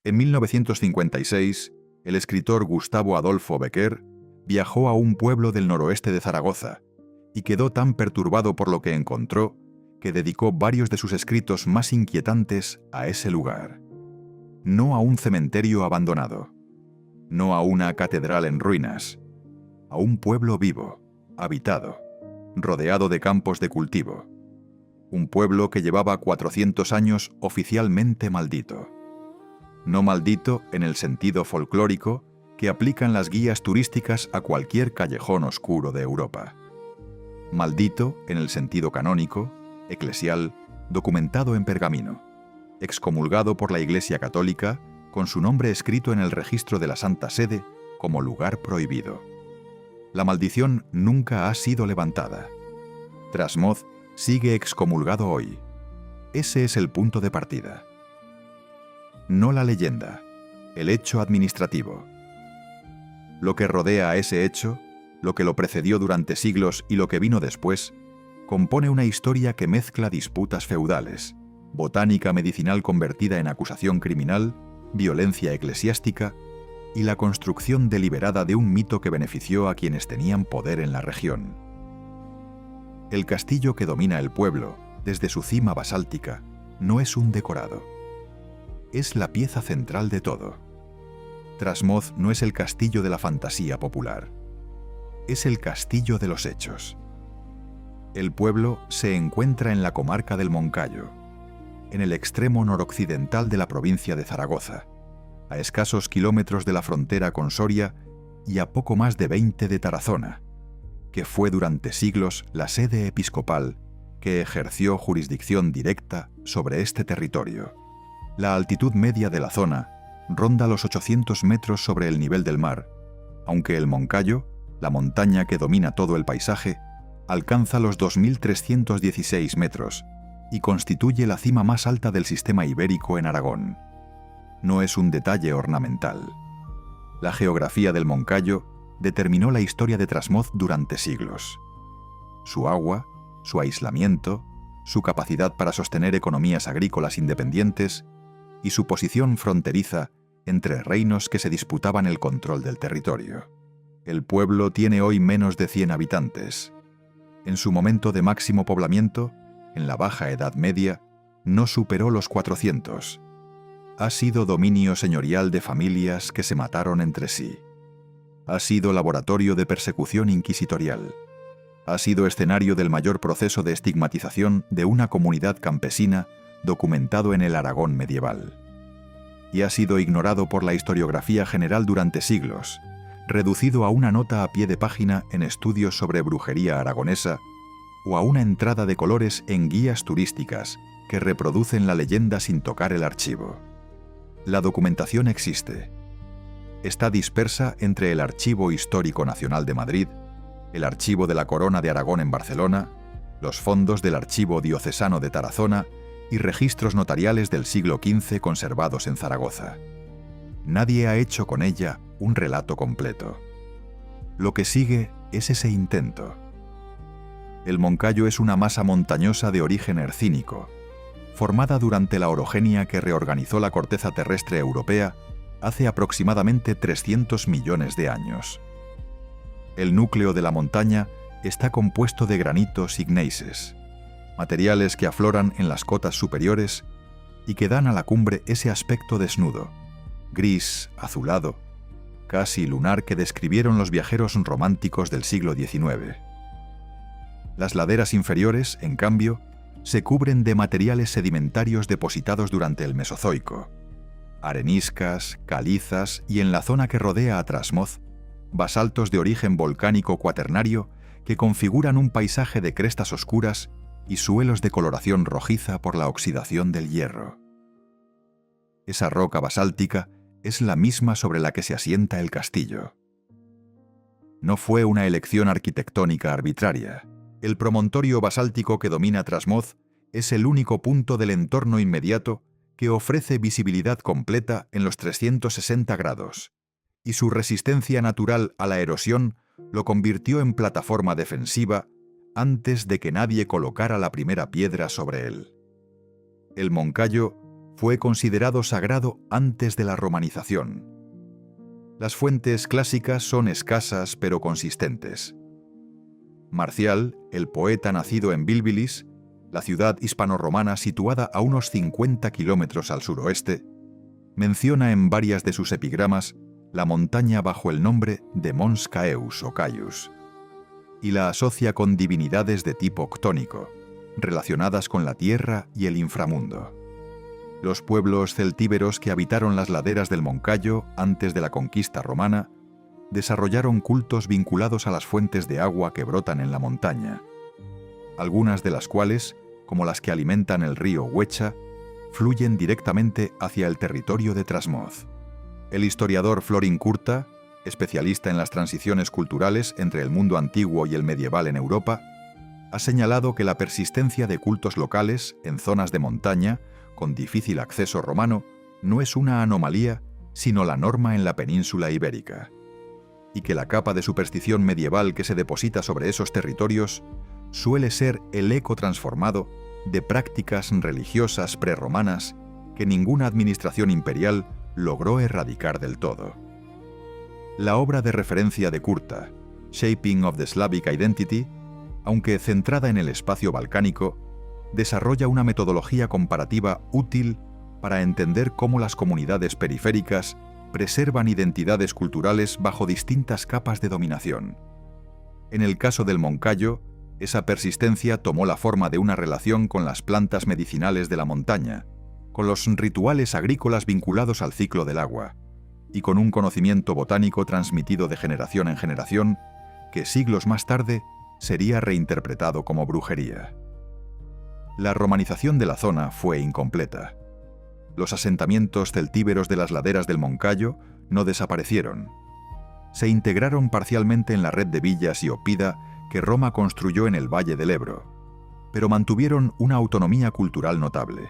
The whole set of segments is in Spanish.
En 1956, el escritor Gustavo Adolfo Bécquer viajó a un pueblo del noroeste de Zaragoza y quedó tan perturbado por lo que encontró que dedicó varios de sus escritos más inquietantes a ese lugar. No a un cementerio abandonado, no a una catedral en ruinas, a un pueblo vivo, habitado, rodeado de campos de cultivo. Un pueblo que llevaba 400 años oficialmente maldito. No maldito en el sentido folclórico que aplican las guías turísticas a cualquier callejón oscuro de Europa. Maldito en el sentido canónico, eclesial, documentado en pergamino, excomulgado por la Iglesia Católica con su nombre escrito en el registro de la Santa Sede como lugar prohibido. La maldición nunca ha sido levantada. Trasmoz sigue excomulgado hoy. Ese es el punto de partida. No la leyenda, el hecho administrativo. Lo que rodea a ese hecho, lo que lo precedió durante siglos y lo que vino después, compone una historia que mezcla disputas feudales, botánica medicinal convertida en acusación criminal, violencia eclesiástica y la construcción deliberada de un mito que benefició a quienes tenían poder en la región. El castillo que domina el pueblo, desde su cima basáltica, no es un decorado. Es la pieza central de todo. Trasmoz no es el castillo de la fantasía popular. Es el castillo de los hechos. El pueblo se encuentra en la comarca del Moncayo, en el extremo noroccidental de la provincia de Zaragoza, a escasos kilómetros de la frontera con Soria y a poco más de 20 de Tarazona, que fue durante siglos la sede episcopal que ejerció jurisdicción directa sobre este territorio. La altitud media de la zona ronda los 800 metros sobre el nivel del mar, aunque el Moncayo, la montaña que domina todo el paisaje, alcanza los 2.316 metros y constituye la cima más alta del sistema ibérico en Aragón. No es un detalle ornamental. La geografía del Moncayo determinó la historia de Trasmoz durante siglos. Su agua, su aislamiento, su capacidad para sostener economías agrícolas independientes y su posición fronteriza entre reinos que se disputaban el control del territorio. El pueblo tiene hoy menos de 100 habitantes. En su momento de máximo poblamiento, en la Baja Edad Media, no superó los 400. Ha sido dominio señorial de familias que se mataron entre sí. Ha sido laboratorio de persecución inquisitorial. Ha sido escenario del mayor proceso de estigmatización de una comunidad campesina documentado en el Aragón medieval. Y ha sido ignorado por la historiografía general durante siglos, reducido a una nota a pie de página en estudios sobre brujería aragonesa o a una entrada de colores en guías turísticas que reproducen la leyenda sin tocar el archivo. La documentación existe. Está dispersa entre el Archivo Histórico Nacional de Madrid, el Archivo de la Corona de Aragón en Barcelona, los fondos del Archivo Diocesano de Tarazona y registros notariales del siglo XV conservados en Zaragoza. Nadie ha hecho con ella un relato completo. Lo que sigue es ese intento. El Moncayo es una masa montañosa de origen hercínico, formada durante la orogenia que reorganizó la corteza terrestre europea hace aproximadamente 300 millones de años. El núcleo de la montaña está compuesto de granitos igneises, materiales que afloran en las cotas superiores y que dan a la cumbre ese aspecto desnudo, gris, azulado, casi lunar que describieron los viajeros románticos del siglo XIX. Las laderas inferiores, en cambio, se cubren de materiales sedimentarios depositados durante el Mesozoico, areniscas, calizas y en la zona que rodea a Trasmoz, basaltos de origen volcánico cuaternario que configuran un paisaje de crestas oscuras y suelos de coloración rojiza por la oxidación del hierro. Esa roca basáltica es la misma sobre la que se asienta el castillo. No fue una elección arquitectónica arbitraria. El promontorio basáltico que domina Trasmoz es el único punto del entorno inmediato que ofrece visibilidad completa en los 360 grados, y su resistencia natural a la erosión lo convirtió en plataforma defensiva antes de que nadie colocara la primera piedra sobre él. El Moncayo fue considerado sagrado antes de la romanización. Las fuentes clásicas son escasas pero consistentes. Marcial, el poeta nacido en Bilbilis, la ciudad hispanorromana situada a unos 50 kilómetros al suroeste, menciona en varias de sus epigramas la montaña bajo el nombre de Mons Caeus o Caius, y la asocia con divinidades de tipo ctónico, relacionadas con la tierra y el inframundo. Los pueblos celtíberos que habitaron las laderas del Moncayo antes de la conquista romana desarrollaron cultos vinculados a las fuentes de agua que brotan en la montaña, algunas de las cuales, como las que alimentan el río Huecha, fluyen directamente hacia el territorio de Trasmoz. El historiador Florin Curta, especialista en las transiciones culturales entre el mundo antiguo y el medieval en Europa, ha señalado que la persistencia de cultos locales en zonas de montaña con difícil acceso romano no es una anomalía, sino la norma en la península ibérica, y que la capa de superstición medieval que se deposita sobre esos territorios suele ser el eco transformado de prácticas religiosas prerromanas que ninguna administración imperial logró erradicar del todo. La obra de referencia de Curta, Shaping of the Slavic Identity, aunque centrada en el espacio balcánico, desarrolla una metodología comparativa útil para entender cómo las comunidades periféricas preservan identidades culturales bajo distintas capas de dominación. En el caso del Moncayo, esa persistencia tomó la forma de una relación con las plantas medicinales de la montaña, con los rituales agrícolas vinculados al ciclo del agua, y con un conocimiento botánico transmitido de generación en generación, que siglos más tarde sería reinterpretado como brujería. La romanización de la zona fue incompleta. Los asentamientos celtíberos de las laderas del Moncayo no desaparecieron. Se integraron parcialmente en la red de villas y oppida que Roma construyó en el Valle del Ebro, pero mantuvieron una autonomía cultural notable.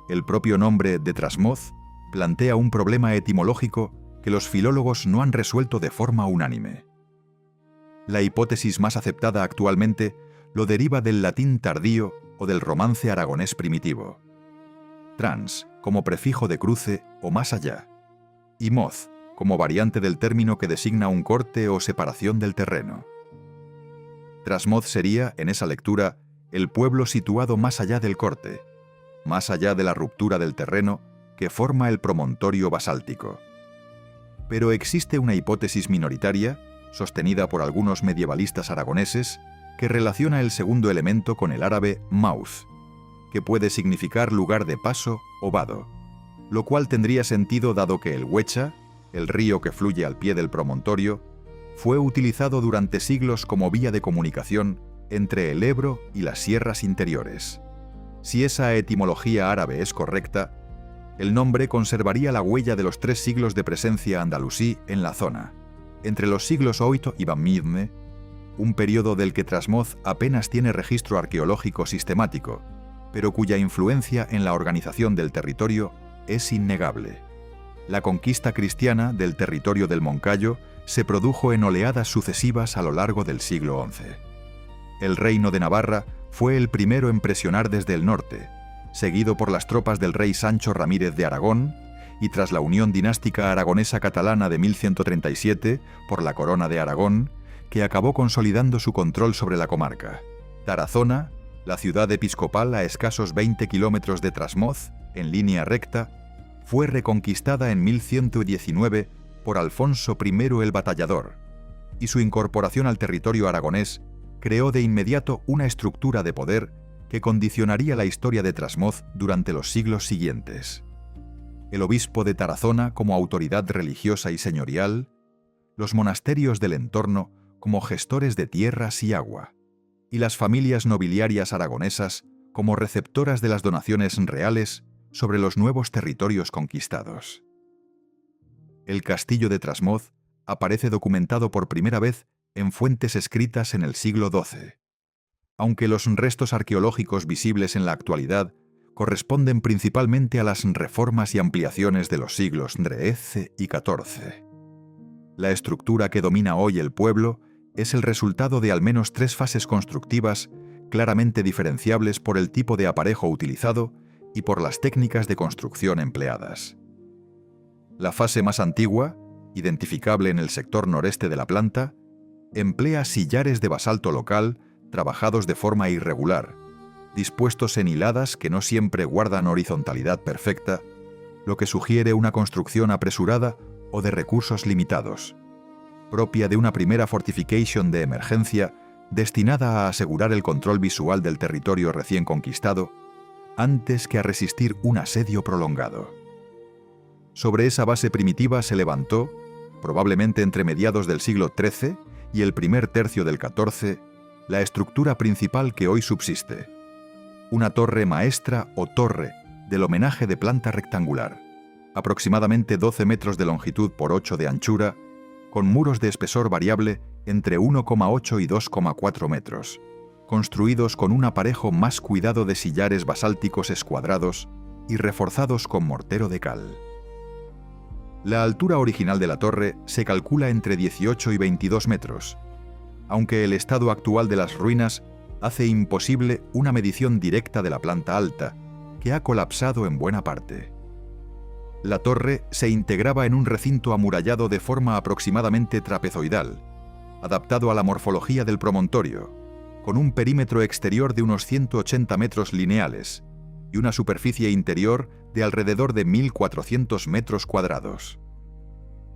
El propio nombre de Trasmoz plantea un problema etimológico que los filólogos no han resuelto de forma unánime. La hipótesis más aceptada actualmente lo deriva del latín tardío o del romance aragonés primitivo. Trans, como prefijo de cruce o más allá, y moz, como variante del término que designa un corte o separación del terreno. Trasmoz sería, en esa lectura, el pueblo situado más allá del corte, más allá de la ruptura del terreno que forma el promontorio basáltico. Pero existe una hipótesis minoritaria, sostenida por algunos medievalistas aragoneses, que relaciona el segundo elemento con el árabe mauth, que puede significar lugar de paso o vado, lo cual tendría sentido dado que el Huecha, el río que fluye al pie del promontorio, fue utilizado durante siglos como vía de comunicación entre el Ebro y las sierras interiores. Si esa etimología árabe es correcta, el nombre conservaría la huella de los 3 siglos de presencia andalusí en la zona, entre los siglos VIII y Bamidne, un periodo del que Trasmoz apenas tiene registro arqueológico sistemático, pero cuya influencia en la organización del territorio es innegable. La conquista cristiana del territorio del Moncayo se produjo en oleadas sucesivas a lo largo del siglo XI. El reino de Navarra fue el primero en presionar desde el norte, seguido por las tropas del rey Sancho Ramírez de Aragón, y tras la unión dinástica aragonesa catalana de 1137 por la Corona de Aragón, que acabó consolidando su control sobre la comarca. Tarazona, la ciudad episcopal a escasos 20 kilómetros de Trasmoz, en línea recta, fue reconquistada en 1119 por Alfonso I el Batallador, y su incorporación al territorio aragonés creó de inmediato una estructura de poder que condicionaría la historia de Trasmoz durante los siglos siguientes. El obispo de Tarazona como autoridad religiosa y señorial, los monasterios del entorno como gestores de tierras y agua, y las familias nobiliarias aragonesas como receptoras de las donaciones reales sobre los nuevos territorios conquistados. El castillo de Trasmoz aparece documentado por primera vez en fuentes escritas en el siglo XII, aunque los restos arqueológicos visibles en la actualidad corresponden principalmente a las reformas y ampliaciones de los siglos XIII y XIV. La estructura que domina hoy el pueblo es el resultado de al menos 3 fases constructivas claramente diferenciables por el tipo de aparejo utilizado y por las técnicas de construcción empleadas. La fase más antigua, identificable en el sector noreste de la planta, emplea sillares de basalto local trabajados de forma irregular, dispuestos en hiladas que no siempre guardan horizontalidad perfecta, lo que sugiere una construcción apresurada o de recursos limitados, propia de una primera fortification de emergencia destinada a asegurar el control visual del territorio recién conquistado, antes que a resistir un asedio prolongado. Sobre esa base primitiva se levantó, probablemente entre mediados del siglo XIII y el primer tercio del XIV, la estructura principal que hoy subsiste, una torre maestra o torre del homenaje de planta rectangular, aproximadamente 12 metros de longitud por 8 de anchura, con muros de espesor variable entre 1,8 y 2,4 metros, construidos con un aparejo más cuidado de sillares basálticos escuadrados y reforzados con mortero de cal. La altura original de la torre se calcula entre 18 y 22 metros, aunque el estado actual de las ruinas hace imposible una medición directa de la planta alta, que ha colapsado en buena parte. La torre se integraba en un recinto amurallado de forma aproximadamente trapezoidal, adaptado a la morfología del promontorio, con un perímetro exterior de unos 180 metros lineales y una superficie interior de alrededor de 1.400 metros cuadrados.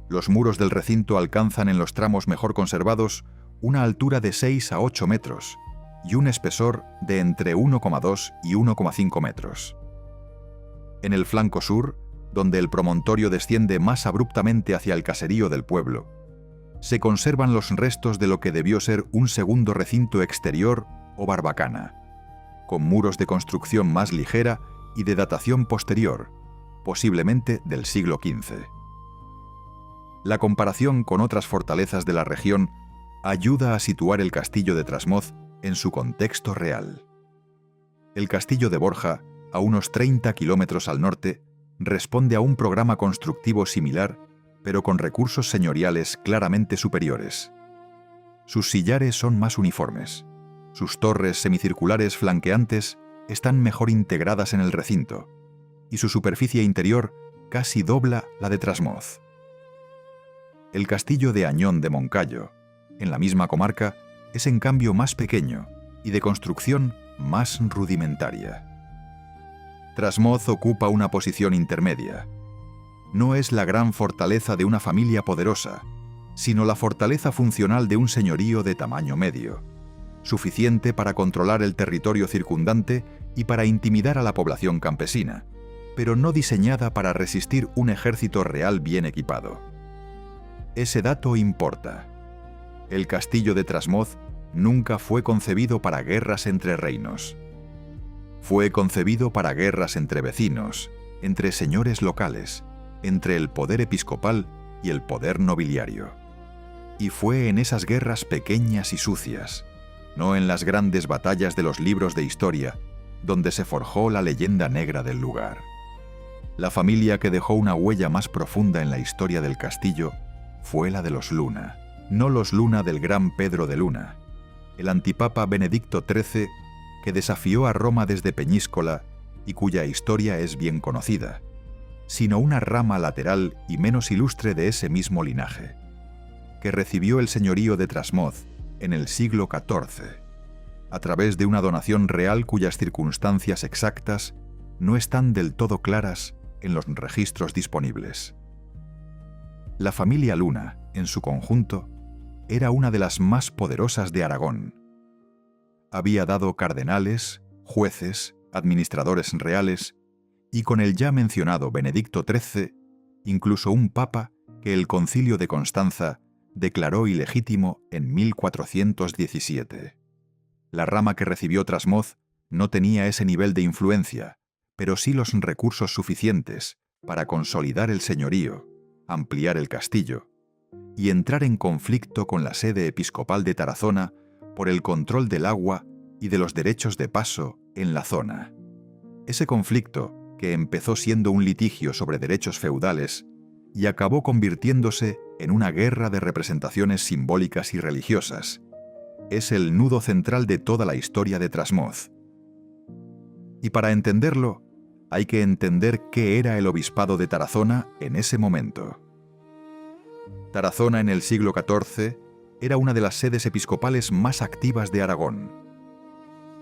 Los muros del recinto alcanzan en los tramos mejor conservados una altura de 6 a 8 metros y un espesor de entre 1,2 y 1,5 metros. En el flanco sur, donde el promontorio desciende más abruptamente hacia el caserío del pueblo, se conservan los restos de lo que debió ser un segundo recinto exterior o barbacana, con muros de construcción más ligera y de datación posterior, posiblemente del siglo XV. La comparación con otras fortalezas de la región ayuda a situar el castillo de Trasmoz en su contexto real. El castillo de Borja, a unos 30 kilómetros al norte, responde a un programa constructivo similar, pero con recursos señoriales claramente superiores. Sus sillares son más uniformes. Sus torres semicirculares flanqueantes están mejor integradas en el recinto, y su superficie interior casi dobla la de Trasmoz. El castillo de Añón de Moncayo, en la misma comarca, es en cambio más pequeño y de construcción más rudimentaria. Trasmoz ocupa una posición intermedia. No es la gran fortaleza de una familia poderosa, sino la fortaleza funcional de un señorío de tamaño medio, suficiente para controlar el territorio circundante y para intimidar a la población campesina, pero no diseñada para resistir un ejército real bien equipado. Ese dato importa. El castillo de Trasmoz nunca fue concebido para guerras entre reinos. Fue concebido para guerras entre vecinos, entre señores locales, entre el poder episcopal y el poder nobiliario. Y fue en esas guerras pequeñas y sucias, no en las grandes batallas de los libros de historia, donde se forjó la leyenda negra del lugar. La familia que dejó una huella más profunda en la historia del castillo fue la de los Luna, no los Luna del gran Pedro de Luna, el antipapa Benedicto XIII que desafió a Roma desde Peñíscola y cuya historia es bien conocida, sino una rama lateral y menos ilustre de ese mismo linaje, que recibió el señorío de Trasmoz en el siglo XIV, a través de una donación real cuyas circunstancias exactas no están del todo claras en los registros disponibles. La familia Luna, en su conjunto, era una de las más poderosas de Aragón. Había dado cardenales, jueces, administradores reales y con el ya mencionado Benedicto XIII, incluso un papa que el Concilio de Constanza declaró ilegítimo en 1417. La rama que recibió Trasmoz no tenía ese nivel de influencia, pero sí los recursos suficientes para consolidar el señorío, ampliar el castillo y entrar en conflicto con la sede episcopal de Tarazona por el control del agua y de los derechos de paso en la zona. Ese conflicto, que empezó siendo un litigio sobre derechos feudales y acabó convirtiéndose en una guerra de representaciones simbólicas y religiosas, es el nudo central de toda la historia de Trasmoz. Y para entenderlo, hay que entender qué era el obispado de Tarazona en ese momento. Tarazona en el siglo XIV era una de las sedes episcopales más activas de Aragón.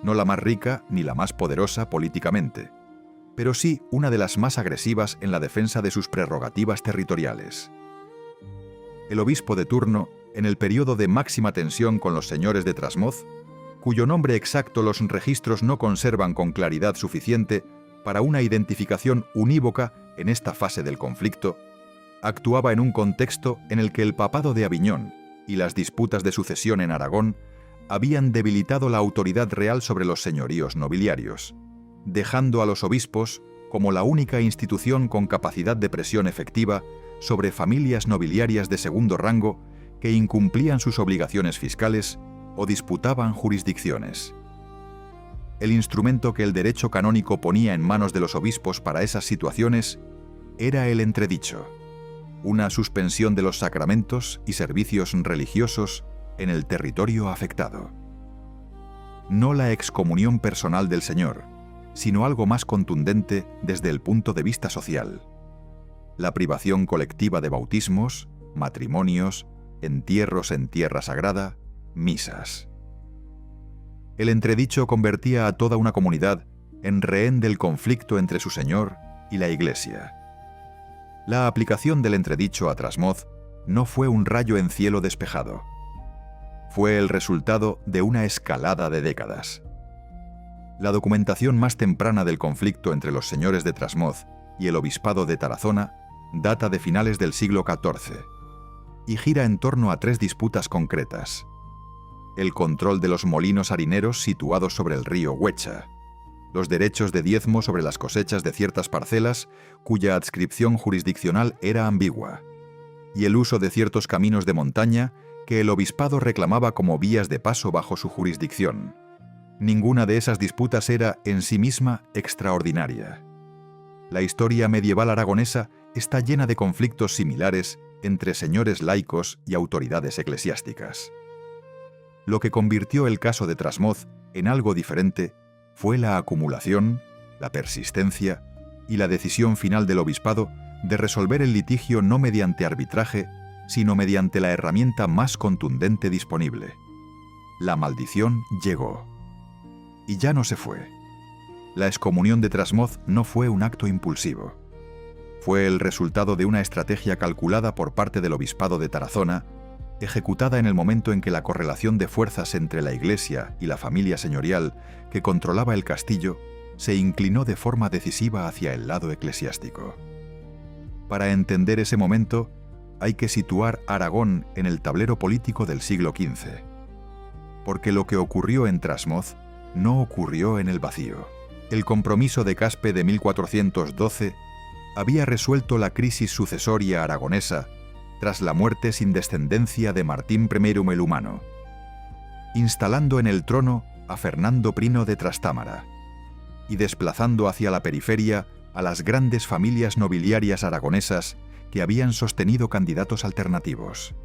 No la más rica ni la más poderosa políticamente, pero sí una de las más agresivas en la defensa de sus prerrogativas territoriales. El obispo de turno, en el periodo de máxima tensión con los señores de Trasmoz, cuyo nombre exacto los registros no conservan con claridad suficiente para una identificación unívoca en esta fase del conflicto, actuaba en un contexto en el que el papado de Aviñón y las disputas de sucesión en Aragón habían debilitado la autoridad real sobre los señoríos nobiliarios, dejando a los obispos como la única institución con capacidad de presión efectiva sobre familias nobiliarias de segundo rango que incumplían sus obligaciones fiscales o disputaban jurisdicciones. El instrumento que el derecho canónico ponía en manos de los obispos para esas situaciones era el entredicho, una suspensión de los sacramentos y servicios religiosos en el territorio afectado. No la excomunión personal del Señor, sino algo más contundente desde el punto de vista social: la privación colectiva de bautismos, matrimonios, entierros en tierra sagrada, misas. El entredicho convertía a toda una comunidad en rehén del conflicto entre su Señor y la Iglesia. La aplicación del entredicho a Trasmoz no fue un rayo en cielo despejado. Fue el resultado de una escalada de décadas. La documentación más temprana del conflicto entre los señores de Trasmoz y el obispado de Tarazona data de finales del siglo XIV y gira en torno a tres disputas concretas: el control de los molinos harineros situados sobre el río Huecha, los derechos de diezmo sobre las cosechas de ciertas parcelas cuya adscripción jurisdiccional era ambigua, y el uso de ciertos caminos de montaña que el obispado reclamaba como vías de paso bajo su jurisdicción. Ninguna de esas disputas era en sí misma extraordinaria. La historia medieval aragonesa está llena de conflictos similares entre señores laicos y autoridades eclesiásticas. Lo que convirtió el caso de Trasmoz en algo diferente fue la acumulación, la persistencia y la decisión final del obispado de resolver el litigio no mediante arbitraje, sino mediante la herramienta más contundente disponible. La maldición llegó. Y ya no se fue. La excomunión de Trasmoz no fue un acto impulsivo. Fue el resultado de una estrategia calculada por parte del obispado de Tarazona, ejecutada en el momento en que la correlación de fuerzas entre la Iglesia y la familia señorial que controlaba el castillo se inclinó de forma decisiva hacia el lado eclesiástico. Para entender ese momento, hay que situar Aragón en el tablero político del siglo XV, porque lo que ocurrió en Trasmoz no ocurrió en el vacío. El compromiso de Caspe de 1412 había resuelto la crisis sucesoria aragonesa tras la muerte sin descendencia de Martín I el Humano, instalando en el trono a Fernando Prino de Trastámara y desplazando hacia la periferia a las grandes familias nobiliarias aragonesas que habían sostenido candidatos alternativos.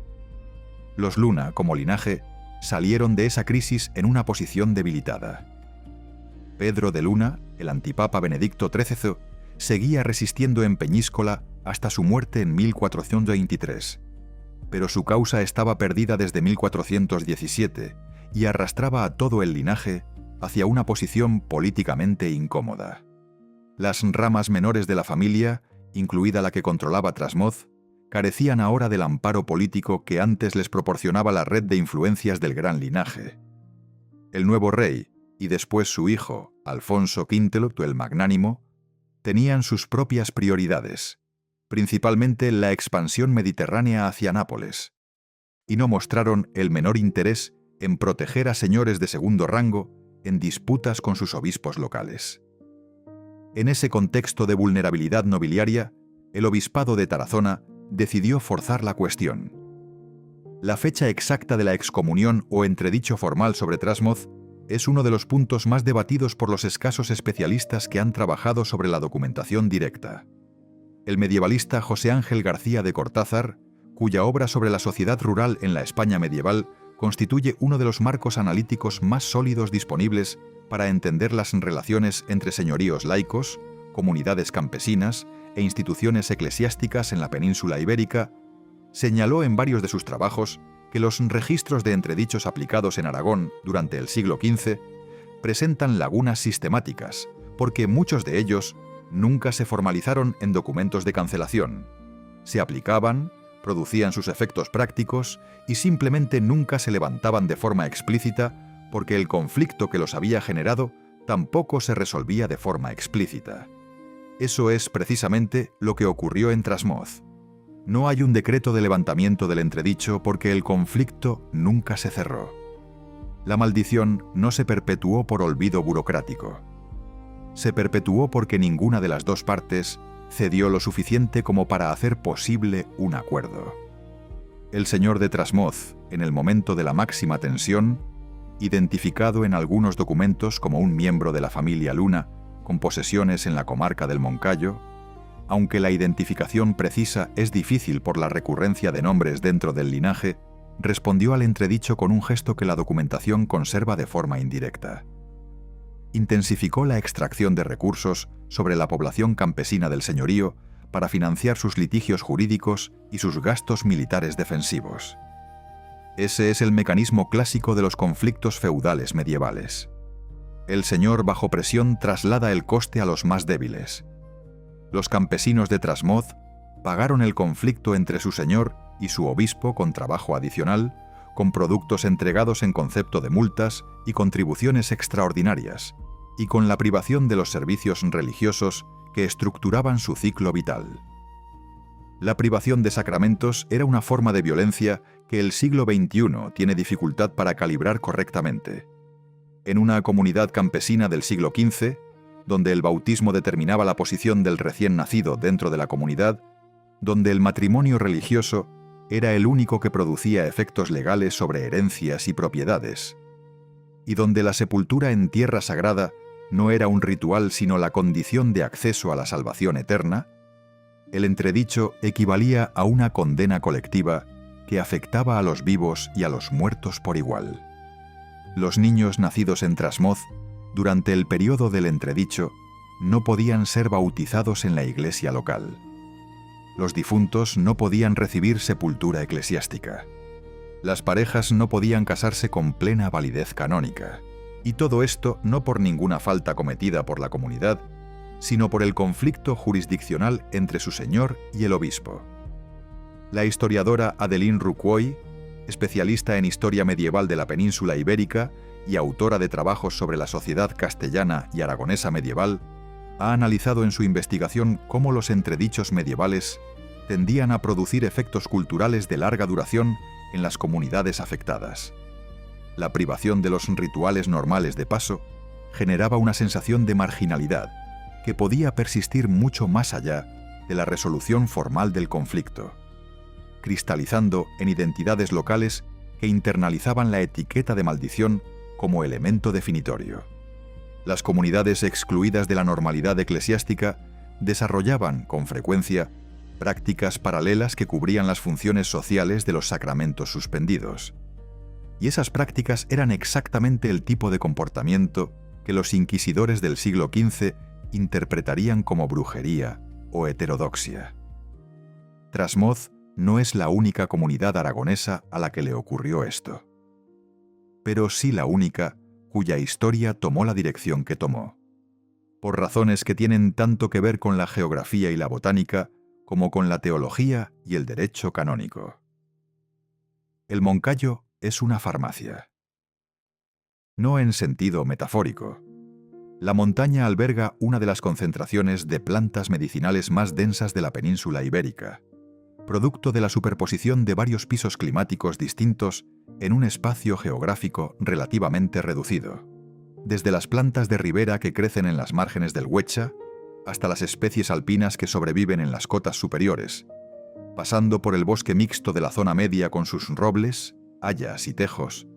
Los Luna, como linaje, salieron de esa crisis en una posición debilitada. Pedro de Luna, el antipapa Benedicto XIII, seguía resistiendo en Peñíscola hasta su muerte en 1423, pero su causa estaba perdida desde 1417 y arrastraba a todo el linaje hacia una posición políticamente incómoda. Las ramas menores de la familia, incluida la que controlaba Trasmoz, carecían ahora del amparo político que antes les proporcionaba la red de influencias del gran linaje. El nuevo rey, y después su hijo, Alfonso V el Magnánimo, tenían sus propias prioridades, principalmente la expansión mediterránea hacia Nápoles, y no mostraron el menor interés en proteger a señores de segundo rango en disputas con sus obispos locales. En ese contexto de vulnerabilidad nobiliaria, el obispado de Tarazona decidió forzar la cuestión. La fecha exacta de la excomunión o entredicho formal sobre Trasmoz es uno de los puntos más debatidos por los escasos especialistas que han trabajado sobre la documentación directa. El medievalista José Ángel García de Cortázar, cuya obra sobre la sociedad rural en la España medieval constituye uno de los marcos analíticos más sólidos disponibles para entender las relaciones entre señoríos laicos, comunidades campesinas e instituciones eclesiásticas en la península ibérica, señaló en varios de sus trabajos que los registros de entredichos aplicados en Aragón durante el siglo XV presentan lagunas sistemáticas, porque muchos de ellos nunca se formalizaron en documentos de cancelación. Se aplicaban, producían sus efectos prácticos y simplemente nunca se levantaban de forma explícita porque el conflicto que los había generado tampoco se resolvía de forma explícita. Eso es precisamente lo que ocurrió en Trasmoz. No hay un decreto de levantamiento del entredicho porque el conflicto nunca se cerró. La maldición no se perpetuó por olvido burocrático. Se perpetuó porque ninguna de las dos partes cedió lo suficiente como para hacer posible un acuerdo. El señor de Trasmoz, en el momento de la máxima tensión, identificado en algunos documentos como un miembro de la familia Luna, con posesiones en la comarca del Moncayo, aunque la identificación precisa es difícil por la recurrencia de nombres dentro del linaje, respondió al entredicho con un gesto que la documentación conserva de forma indirecta. Intensificó la extracción de recursos sobre la población campesina del señorío para financiar sus litigios jurídicos y sus gastos militares defensivos. Ese es el mecanismo clásico de los conflictos feudales medievales. El señor bajo presión traslada el coste a los más débiles. Los campesinos de Trasmoz pagaron el conflicto entre su señor y su obispo con trabajo adicional, con productos entregados en concepto de multas y contribuciones extraordinarias, y con la privación de los servicios religiosos que estructuraban su ciclo vital. La privación de sacramentos era una forma de violencia que el siglo XXI tiene dificultad para calibrar correctamente. En una comunidad campesina del siglo XV, donde el bautismo determinaba la posición del recién nacido dentro de la comunidad, donde el matrimonio religioso era el único que producía efectos legales sobre herencias y propiedades, y donde la sepultura en tierra sagrada no era un ritual sino la condición de acceso a la salvación eterna, el entredicho equivalía a una condena colectiva que afectaba a los vivos y a los muertos por igual. Los niños nacidos en Trasmoz, durante el periodo del entredicho, no podían ser bautizados en la iglesia local. Los difuntos no podían recibir sepultura eclesiástica. Las parejas no podían casarse con plena validez canónica. Y todo esto no por ninguna falta cometida por la comunidad, sino por el conflicto jurisdiccional entre su señor y el obispo. La historiadora Adeline Rucquois, especialista en historia medieval de la península ibérica y autora de trabajos sobre la sociedad castellana y aragonesa medieval, ha analizado en su investigación cómo los entredichos medievales tendían a producir efectos culturales de larga duración en las comunidades afectadas. La privación de los rituales normales de paso generaba una sensación de marginalidad que podía persistir mucho más allá de la resolución formal del conflicto, cristalizando en identidades locales que internalizaban la etiqueta de maldición como elemento definitorio. Las comunidades excluidas de la normalidad eclesiástica desarrollaban, con frecuencia, prácticas paralelas que cubrían las funciones sociales de los sacramentos suspendidos. Y esas prácticas eran exactamente el tipo de comportamiento que los inquisidores del siglo XV interpretarían como brujería o heterodoxia. Trasmoz no es la única comunidad aragonesa a la que le ocurrió esto, pero sí la única cuya historia tomó la dirección que tomó, por razones que tienen tanto que ver con la geografía y la botánica como con la teología y el derecho canónico. El Moncayo es una farmacia. No en sentido metafórico. La montaña alberga una de las concentraciones de plantas medicinales más densas de la península ibérica, producto de la superposición de varios pisos climáticos distintos en un espacio geográfico relativamente reducido. Desde las plantas de ribera que crecen en las márgenes del Huecha, hasta las especies alpinas que sobreviven en las cotas superiores, pasando por el bosque mixto de la zona media con sus robles, hayas y tejos,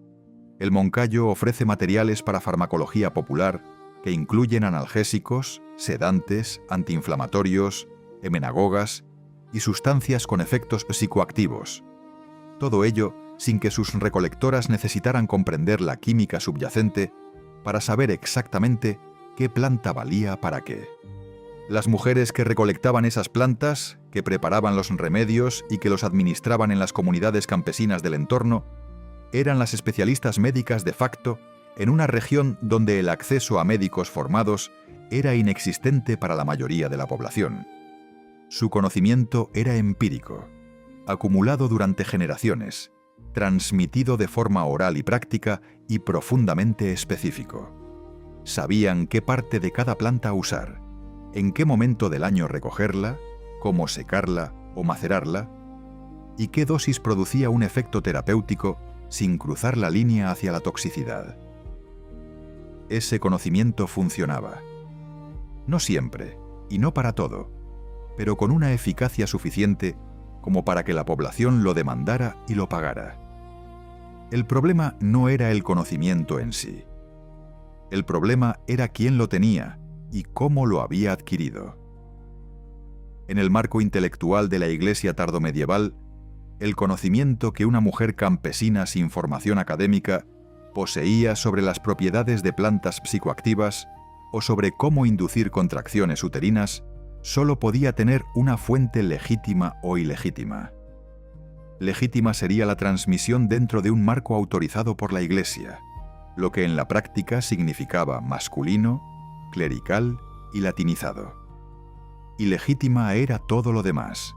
el Moncayo ofrece materiales para farmacología popular que incluyen analgésicos, sedantes, antiinflamatorios, emenagogas y sustancias con efectos psicoactivos. Todo ello sin que sus recolectoras necesitaran comprender la química subyacente para saber exactamente qué planta valía para qué. Las mujeres que recolectaban esas plantas, que preparaban los remedios y que los administraban en las comunidades campesinas del entorno, eran las especialistas médicas de facto en una región donde el acceso a médicos formados era inexistente para la mayoría de la población. Su conocimiento era empírico, acumulado durante generaciones, transmitido de forma oral y práctica y profundamente específico. Sabían qué parte de cada planta usar, en qué momento del año recogerla, cómo secarla o macerarla, y qué dosis producía un efecto terapéutico sin cruzar la línea hacia la toxicidad. Ese conocimiento funcionaba. No siempre, y no para todo, pero con una eficacia suficiente como para que la población lo demandara y lo pagara. El problema no era el conocimiento en sí. El problema era quién lo tenía y cómo lo había adquirido. En el marco intelectual de la Iglesia tardomedieval, el conocimiento que una mujer campesina sin formación académica poseía sobre las propiedades de plantas psicoactivas o sobre cómo inducir contracciones uterinas solo podía tener una fuente legítima o ilegítima. Legítima sería la transmisión dentro de un marco autorizado por la Iglesia, lo que en la práctica significaba masculino, clerical y latinizado. Ilegítima era todo lo demás.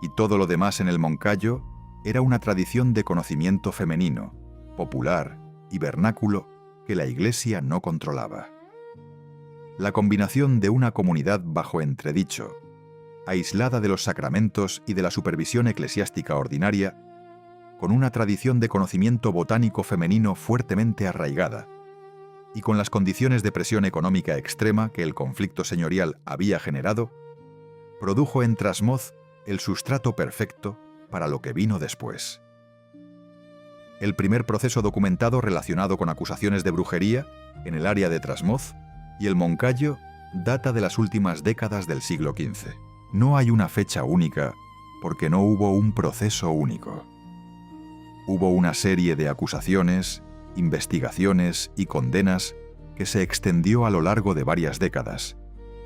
Y todo lo demás en el Moncayo era una tradición de conocimiento femenino, popular y vernáculo que la Iglesia no controlaba. La combinación de una comunidad bajo entredicho, aislada de los sacramentos y de la supervisión eclesiástica ordinaria, con una tradición de conocimiento botánico femenino fuertemente arraigada, y con las condiciones de presión económica extrema que el conflicto señorial había generado, produjo en Trasmoz el sustrato perfecto para lo que vino después. El primer proceso documentado relacionado con acusaciones de brujería en el área de Trasmoz y el Moncayo data de las últimas décadas del siglo XV. No hay una fecha única porque no hubo un proceso único. Hubo una serie de acusaciones, investigaciones y condenas que se extendió a lo largo de varias décadas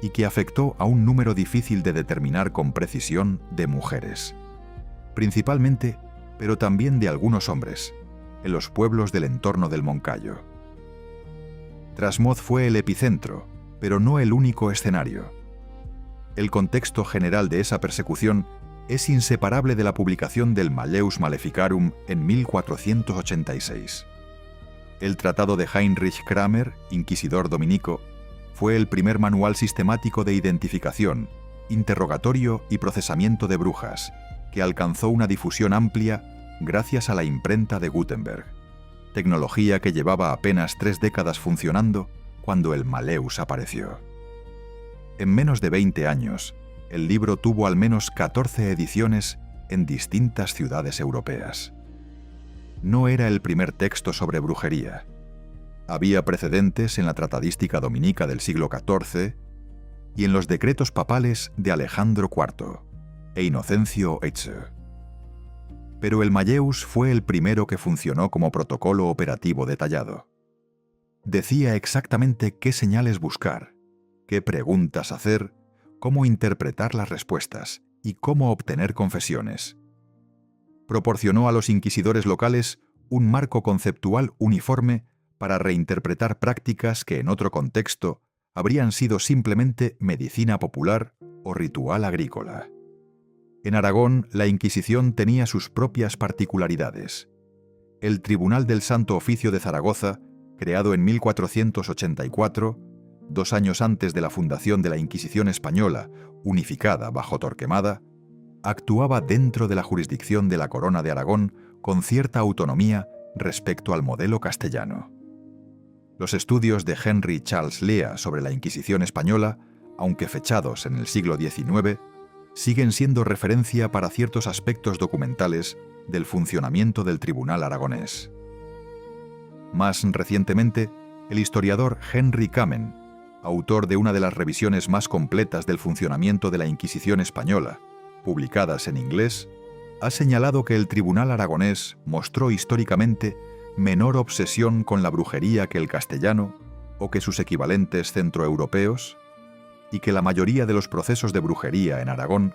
y que afectó a un número difícil de determinar con precisión de mujeres. Principalmente, pero también de algunos hombres, en los pueblos del entorno del Moncayo. Trasmoz fue el epicentro, pero no el único escenario. El contexto general de esa persecución es inseparable de la publicación del Malleus Maleficarum en 1486. El tratado de Heinrich Kramer, inquisidor dominico, fue el primer manual sistemático de identificación, interrogatorio y procesamiento de brujas, que alcanzó una difusión amplia gracias a la imprenta de Gutenberg, tecnología que llevaba apenas 3 décadas funcionando cuando el Malleus apareció. En menos de 20 años, el libro tuvo al menos 14 ediciones en distintas ciudades europeas. No era el primer texto sobre brujería. Había precedentes en la tratadística dominica del siglo XIV y en los decretos papales de Alejandro IV e Inocencio VIII. Pero el Malleus fue el primero que funcionó como protocolo operativo detallado. Decía exactamente qué señales buscar, qué preguntas hacer, cómo interpretar las respuestas y cómo obtener confesiones. Proporcionó a los inquisidores locales un marco conceptual uniforme para reinterpretar prácticas que en otro contexto habrían sido simplemente medicina popular o ritual agrícola. En Aragón, la Inquisición tenía sus propias particularidades. El Tribunal del Santo Oficio de Zaragoza, creado en 1484, 2 años antes de la fundación de la Inquisición española, unificada bajo Torquemada, actuaba dentro de la jurisdicción de la Corona de Aragón con cierta autonomía respecto al modelo castellano. Los estudios de Henry Charles Lea sobre la Inquisición española, aunque fechados en el siglo XIX, siguen siendo referencia para ciertos aspectos documentales del funcionamiento del Tribunal aragonés. Más recientemente, el historiador Henry Kamen, autor de una de las revisiones más completas del funcionamiento de la Inquisición española, publicadas en inglés, ha señalado que el Tribunal aragonés mostró históricamente menor obsesión con la brujería que el castellano o que sus equivalentes centroeuropeos, y que la mayoría de los procesos de brujería en Aragón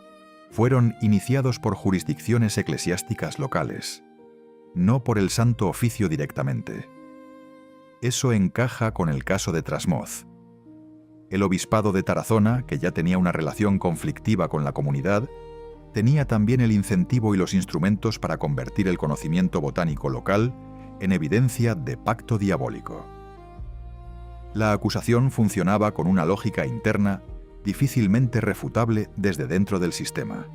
fueron iniciados por jurisdicciones eclesiásticas locales, no por el Santo Oficio directamente. Eso encaja con el caso de Trasmoz. El obispado de Tarazona, que ya tenía una relación conflictiva con la comunidad, tenía también el incentivo y los instrumentos para convertir el conocimiento botánico local en evidencia de pacto diabólico. La acusación funcionaba con una lógica interna difícilmente refutable desde dentro del sistema.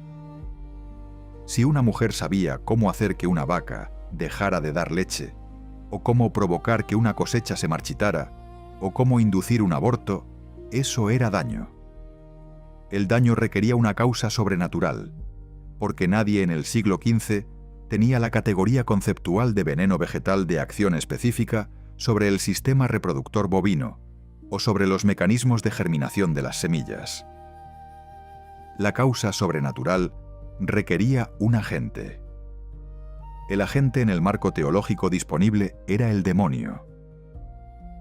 Si una mujer sabía cómo hacer que una vaca dejara de dar leche, o cómo provocar que una cosecha se marchitara, o cómo inducir un aborto, eso era daño. El daño requería una causa sobrenatural, porque nadie en el siglo XV tenía la categoría conceptual de veneno vegetal de acción específica sobre el sistema reproductor bovino o sobre los mecanismos de germinación de las semillas. La causa sobrenatural requería un agente. El agente en el marco teológico disponible era el demonio.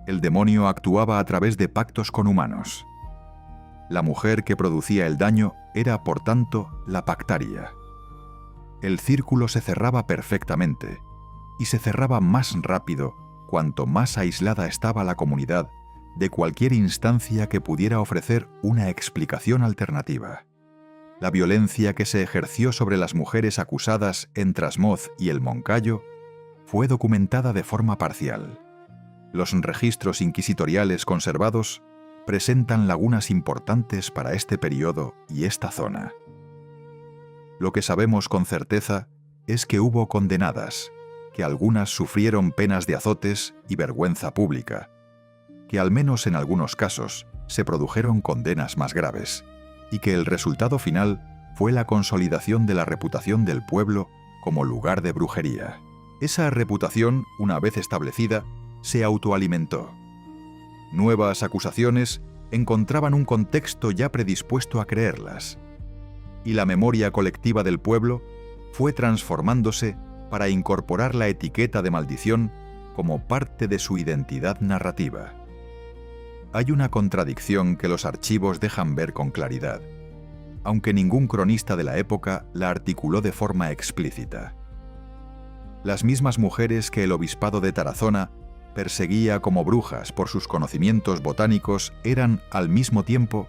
El demonio actuaba a través de pactos con humanos. La mujer que producía el daño era, por tanto, la pactaria. El círculo se cerraba perfectamente, y se cerraba más rápido cuanto más aislada estaba la comunidad de cualquier instancia que pudiera ofrecer una explicación alternativa. La violencia que se ejerció sobre las mujeres acusadas en Trasmoz y el Moncayo fue documentada de forma parcial. Los registros inquisitoriales conservados presentan lagunas importantes para este periodo y esta zona. Lo que sabemos con certeza es que hubo condenadas, que algunas sufrieron penas de azotes y vergüenza pública, que al menos en algunos casos se produjeron condenas más graves, y que el resultado final fue la consolidación de la reputación del pueblo como lugar de brujería. Esa reputación, una vez establecida, se autoalimentó. Nuevas acusaciones encontraban un contexto ya predispuesto a creerlas, y la memoria colectiva del pueblo fue transformándose para incorporar la etiqueta de maldición como parte de su identidad narrativa. Hay una contradicción que los archivos dejan ver con claridad, aunque ningún cronista de la época la articuló de forma explícita. Las mismas mujeres que el obispado de Tarazona perseguía como brujas por sus conocimientos botánicos eran, al mismo tiempo,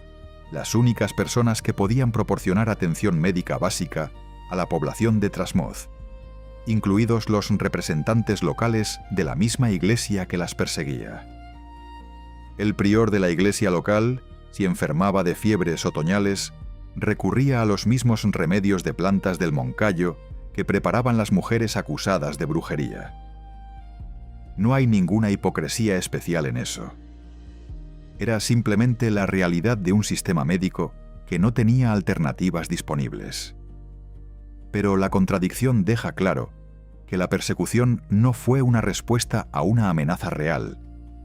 las únicas personas que podían proporcionar atención médica básica a la población de Trasmoz, incluidos los representantes locales de la misma iglesia que las perseguía. El prior de la iglesia local, si enfermaba de fiebres otoñales, recurría a los mismos remedios de plantas del Moncayo que preparaban las mujeres acusadas de brujería. No hay ninguna hipocresía especial en eso. Era simplemente la realidad de un sistema médico que no tenía alternativas disponibles. Pero la contradicción deja claro que la persecución no fue una respuesta a una amenaza real,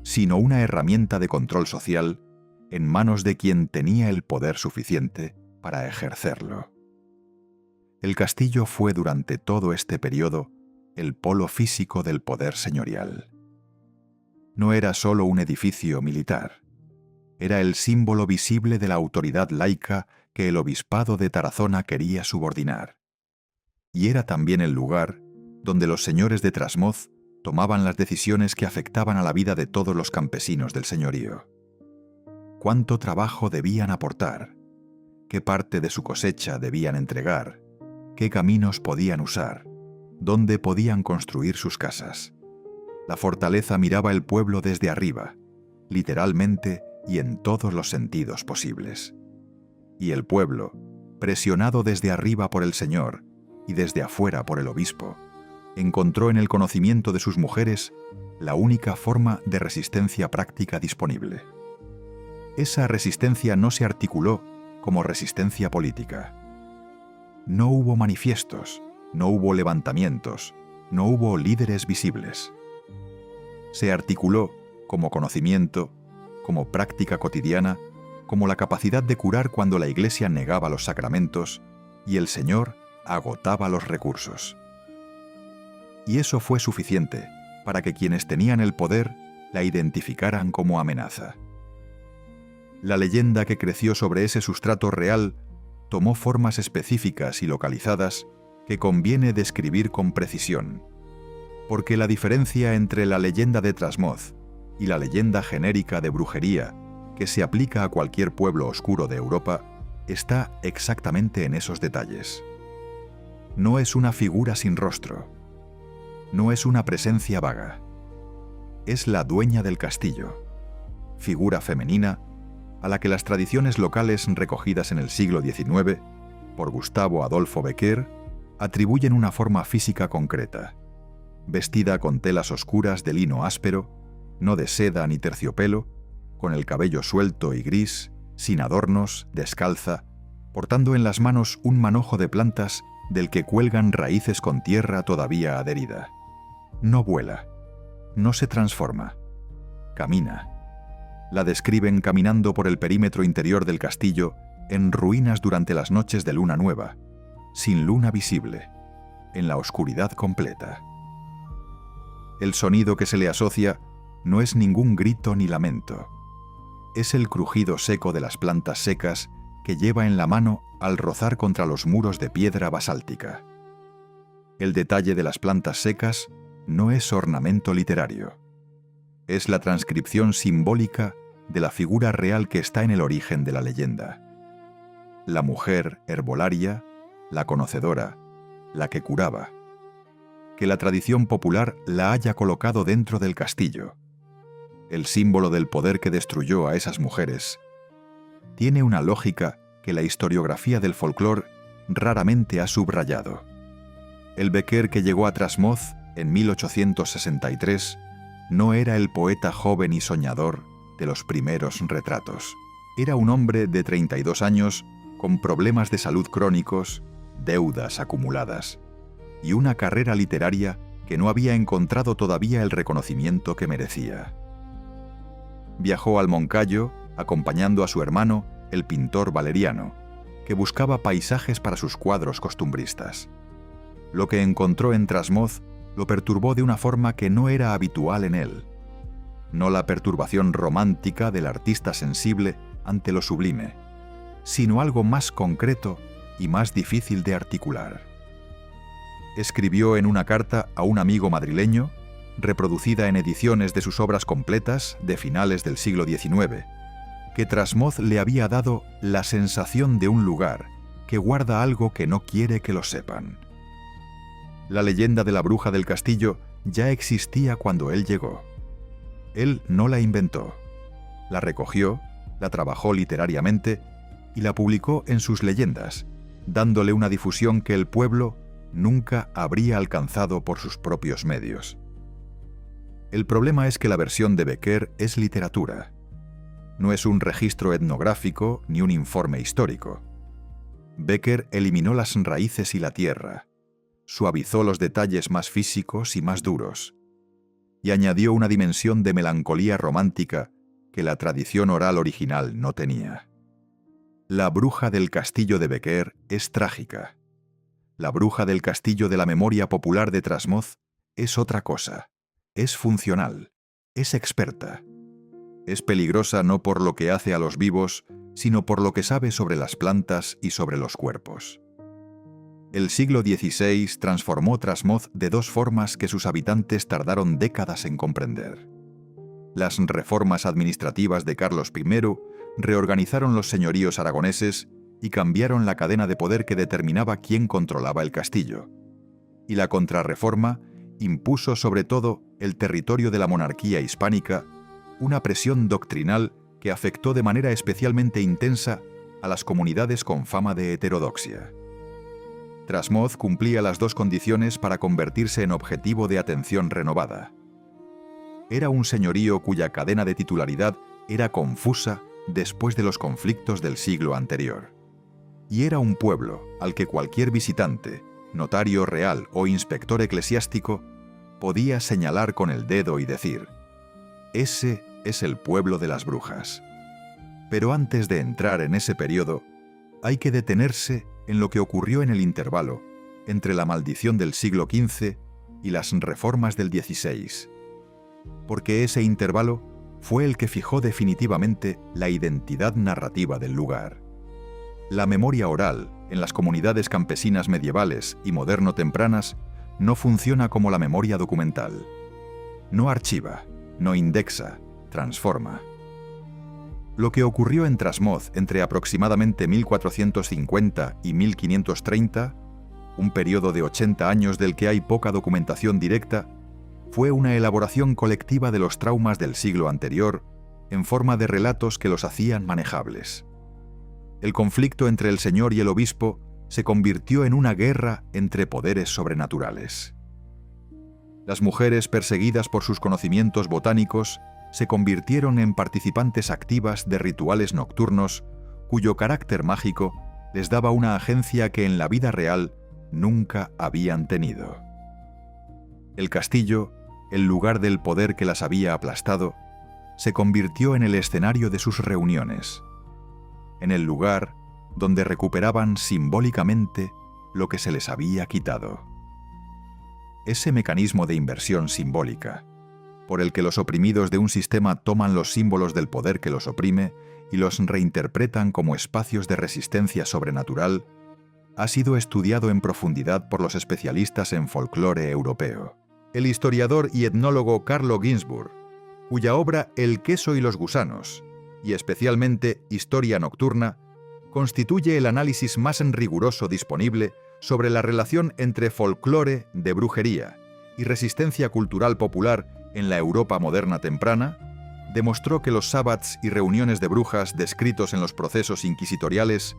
sino una herramienta de control social en manos de quien tenía el poder suficiente para ejercerlo. El castillo fue durante todo este periodo el polo físico del poder señorial. No era solo un edificio militar, era el símbolo visible de la autoridad laica que el obispado de Tarazona quería subordinar. Y era también el lugar donde los señores de Trasmoz tomaban las decisiones que afectaban a la vida de todos los campesinos del señorío. ¿Cuánto trabajo debían aportar? ¿Qué parte de su cosecha debían entregar? ¿Qué caminos podían usar? ¿Dónde podían construir sus casas? La fortaleza miraba el pueblo desde arriba, literalmente y en todos los sentidos posibles. Y el pueblo, presionado desde arriba por el Señor y desde afuera por el obispo, encontró en el conocimiento de sus mujeres la única forma de resistencia práctica disponible. Esa resistencia no se articuló como resistencia política. No hubo manifiestos, no hubo levantamientos, no hubo líderes visibles. Se articuló como conocimiento, como práctica cotidiana, como la capacidad de curar cuando la Iglesia negaba los sacramentos y el Señor agotaba los recursos. Y eso fue suficiente para que quienes tenían el poder la identificaran como amenaza. La leyenda que creció sobre ese sustrato real tomó formas específicas y localizadas que conviene describir con precisión, porque la diferencia entre la leyenda de Trasmoz y la leyenda genérica de brujería que se aplica a cualquier pueblo oscuro de Europa está exactamente en esos detalles. No es una figura sin rostro, no es una presencia vaga, es la dueña del castillo, figura femenina a la que las tradiciones locales recogidas en el siglo XIX por Gustavo Adolfo Bécquer atribuyen una forma física concreta, vestida con telas oscuras de lino áspero, no de seda ni terciopelo, con el cabello suelto y gris, sin adornos, descalza, portando en las manos un manojo de plantas del que cuelgan raíces con tierra todavía adherida. No vuela, no se transforma, camina. La describen caminando por el perímetro interior del castillo en ruinas durante las noches de luna nueva, sin luna visible, en la oscuridad completa. El sonido que se le asocia no es ningún grito ni lamento. Es el crujido seco de las plantas secas que lleva en la mano al rozar contra los muros de piedra basáltica. El detalle de las plantas secas no es ornamento literario. Es la transcripción simbólica de la figura real que está en el origen de la leyenda. La mujer herbolaria, la conocedora, la que curaba. Que la tradición popular la haya colocado dentro del castillo. El símbolo del poder que destruyó a esas mujeres. Tiene una lógica que la historiografía del folclore raramente ha subrayado. El Bécquer que llegó a Trasmoz en 1863 no era el poeta joven y soñador de los primeros retratos. Era un hombre de 32 años con problemas de salud crónicos, deudas acumuladas y una carrera literaria que no había encontrado todavía el reconocimiento que merecía. Viajó al Moncayo acompañando a su hermano, el pintor Valeriano, que buscaba paisajes para sus cuadros costumbristas. Lo que encontró en Trasmoz lo perturbó de una forma que no era habitual en él. No la perturbación romántica del artista sensible ante lo sublime, sino algo más concreto y más difícil de articular. Escribió en una carta a un amigo madrileño, reproducida en ediciones de sus obras completas de finales del siglo XIX, que Trasmoz le había dado la sensación de un lugar que guarda algo que no quiere que lo sepan. La leyenda de la bruja del castillo ya existía cuando él llegó. Él no la inventó. La recogió, la trabajó literariamente y la publicó en sus leyendas, dándole una difusión que el pueblo nunca habría alcanzado por sus propios medios. El problema es que la versión de Bécquer es literatura. No es un registro etnográfico ni un informe histórico. Bécquer eliminó las raíces y la tierra, suavizó los detalles más físicos y más duros, y añadió una dimensión de melancolía romántica que la tradición oral original no tenía. La bruja del castillo de Bécquer es trágica. La bruja del castillo de la memoria popular de Trasmoz es otra cosa, es funcional, es experta. Es peligrosa no por lo que hace a los vivos, sino por lo que sabe sobre las plantas y sobre los cuerpos. El siglo XVI transformó Trasmoz de dos formas que sus habitantes tardaron décadas en comprender. Las reformas administrativas de Carlos I reorganizaron los señoríos aragoneses y cambiaron la cadena de poder que determinaba quién controlaba el castillo. Y la contrarreforma impuso sobre todo el territorio de la monarquía hispánica una presión doctrinal que afectó de manera especialmente intensa a las comunidades con fama de heterodoxia. Trasmoz cumplía las dos condiciones para convertirse en objetivo de atención renovada. Era un señorío cuya cadena de titularidad era confusa después de los conflictos del siglo anterior. Y era un pueblo al que cualquier visitante, notario real o inspector eclesiástico, podía señalar con el dedo y decir: «Ese es el pueblo de las brujas». Pero antes de entrar en ese periodo, hay que detenerse en lo que ocurrió en el intervalo entre la maldición del siglo XV y las reformas del XVI. Porque ese intervalo fue el que fijó definitivamente la identidad narrativa del lugar. La memoria oral en las comunidades campesinas medievales y moderno-tempranas no funciona como la memoria documental. No archiva, no indexa, transforma. Lo que ocurrió en Trasmoz entre aproximadamente 1450 y 1530, un periodo de 80 años del que hay poca documentación directa, fue una elaboración colectiva de los traumas del siglo anterior en forma de relatos que los hacían manejables. El conflicto entre el señor y el obispo se convirtió en una guerra entre poderes sobrenaturales. Las mujeres perseguidas por sus conocimientos botánicos se convirtieron en participantes activas de rituales nocturnos cuyo carácter mágico les daba una agencia que en la vida real nunca habían tenido. El castillo, el lugar del poder que las había aplastado, se convirtió en el escenario de sus reuniones, en el lugar donde recuperaban simbólicamente lo que se les había quitado. Ese mecanismo de inversión simbólica, por el que los oprimidos de un sistema toman los símbolos del poder que los oprime y los reinterpretan como espacios de resistencia sobrenatural, ha sido estudiado en profundidad por los especialistas en folclore europeo. El historiador y etnólogo Carlo Ginzburg, cuya obra El queso y los gusanos, y especialmente Historia nocturna, constituye el análisis más riguroso disponible sobre la relación entre folclore de brujería y resistencia cultural popular en la Europa moderna temprana, demostró que los sabbats y reuniones de brujas descritos en los procesos inquisitoriales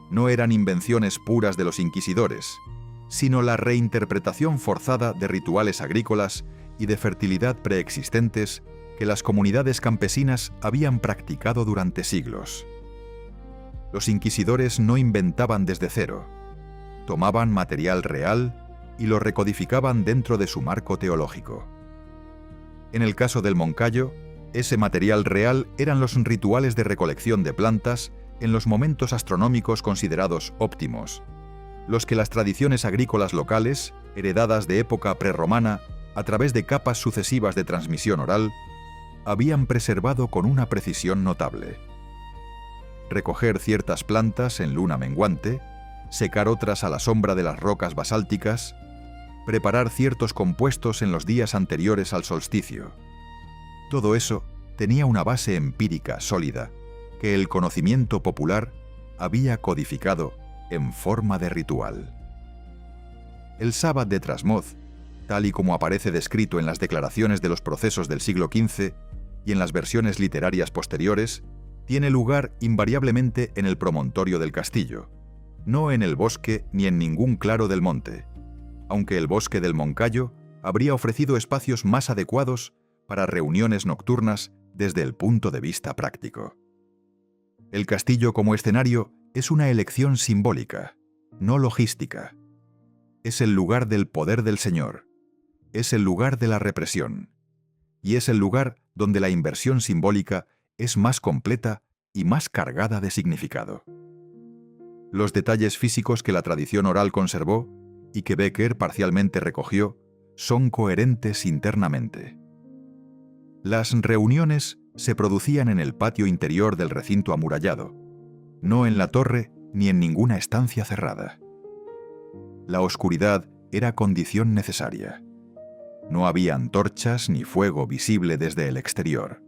no eran invenciones puras de los inquisidores, sino la reinterpretación forzada de rituales agrícolas y de fertilidad preexistentes que las comunidades campesinas habían practicado durante siglos. Los inquisidores no inventaban desde cero, tomaban material real y lo recodificaban dentro de su marco teológico. En el caso del Moncayo, ese material real eran los rituales de recolección de plantas en los momentos astronómicos considerados óptimos, los que las tradiciones agrícolas locales, heredadas de época prerromana a través de capas sucesivas de transmisión oral, habían preservado con una precisión notable. Recoger ciertas plantas en luna menguante, secar otras a la sombra de las rocas basálticas, preparar ciertos compuestos en los días anteriores al solsticio. Todo eso tenía una base empírica sólida que el conocimiento popular había codificado en forma de ritual. El sábat de Trasmoz, tal y como aparece descrito en las declaraciones de los procesos del siglo XV y en las versiones literarias posteriores, tiene lugar invariablemente en el promontorio del castillo, no en el bosque ni en ningún claro del monte, aunque el bosque del Moncayo habría ofrecido espacios más adecuados para reuniones nocturnas desde el punto de vista práctico. El castillo como escenario es una elección simbólica, no logística. Es el lugar del poder del Señor, es el lugar de la represión, y es el lugar donde la inversión simbólica es más completa y más cargada de significado. Los detalles físicos que la tradición oral conservó y que Becker parcialmente recogió son coherentes internamente. Las reuniones se producían en el patio interior del recinto amurallado, no en la torre ni en ninguna estancia cerrada. La oscuridad era condición necesaria. No había antorchas ni fuego visible desde el exterior.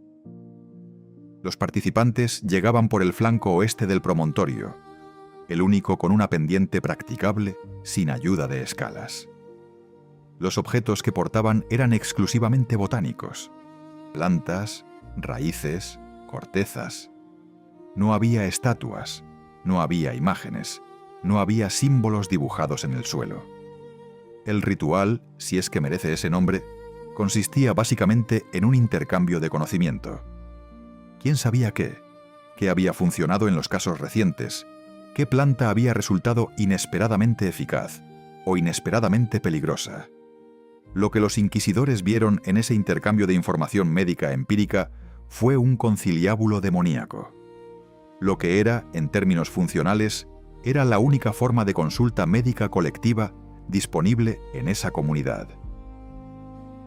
Los participantes llegaban por el flanco oeste del promontorio, el único con una pendiente practicable sin ayuda de escalas. Los objetos que portaban eran exclusivamente botánicos: plantas, raíces, cortezas. No había estatuas, no había imágenes, no había símbolos dibujados en el suelo. El ritual, si es que merece ese nombre, consistía básicamente en un intercambio de conocimiento. ¿Quién sabía qué? ¿Qué había funcionado en los casos recientes? ¿Qué planta había resultado inesperadamente eficaz o inesperadamente peligrosa? Lo que los inquisidores vieron en ese intercambio de información médica empírica fue un conciliábulo demoníaco. Lo que era, en términos funcionales, era la única forma de consulta médica colectiva disponible en esa comunidad.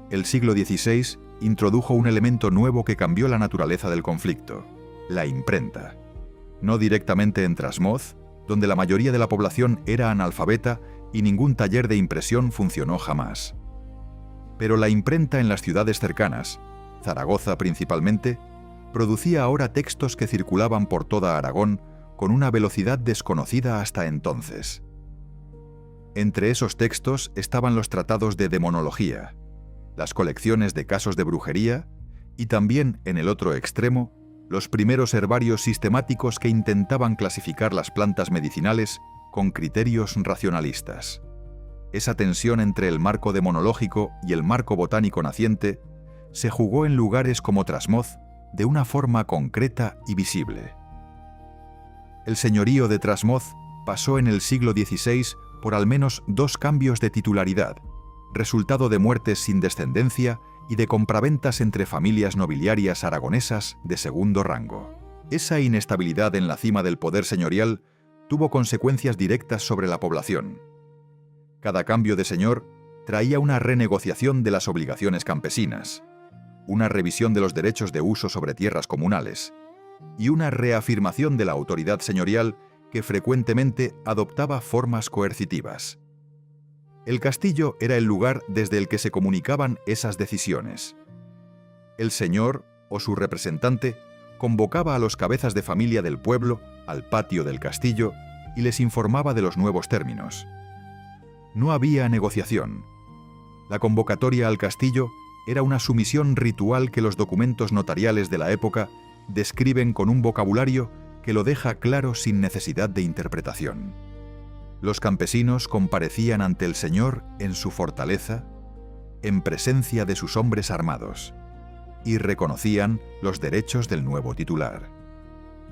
El siglo XVI introdujo un elemento nuevo que cambió la naturaleza del conflicto: la imprenta. No directamente en Trasmoz, donde la mayoría de la población era analfabeta y ningún taller de impresión funcionó jamás. Pero la imprenta en las ciudades cercanas, Zaragoza principalmente, producía ahora textos que circulaban por toda Aragón con una velocidad desconocida hasta entonces. Entre esos textos estaban los tratados de demonología, las colecciones de casos de brujería y también, en el otro extremo, los primeros herbarios sistemáticos que intentaban clasificar las plantas medicinales con criterios racionalistas. Esa tensión entre el marco demonológico y el marco botánico naciente se jugó en lugares como Trasmoz de una forma concreta y visible. El señorío de Trasmoz pasó en el siglo XVI por al menos 2 cambios de titularidad, resultado de muertes sin descendencia y de compraventas entre familias nobiliarias aragonesas de segundo rango. Esa inestabilidad en la cima del poder señorial tuvo consecuencias directas sobre la población. Cada cambio de señor traía una renegociación de las obligaciones campesinas, una revisión de los derechos de uso sobre tierras comunales y una reafirmación de la autoridad señorial que frecuentemente adoptaba formas coercitivas. El castillo era el lugar desde el que se comunicaban esas decisiones. El señor o su representante convocaba a los cabezas de familia del pueblo al patio del castillo y les informaba de los nuevos términos. No había negociación. La convocatoria al castillo era una sumisión ritual que los documentos notariales de la época describen con un vocabulario que lo deja claro sin necesidad de interpretación. Los campesinos comparecían ante el señor en su fortaleza, en presencia de sus hombres armados, y reconocían los derechos del nuevo titular.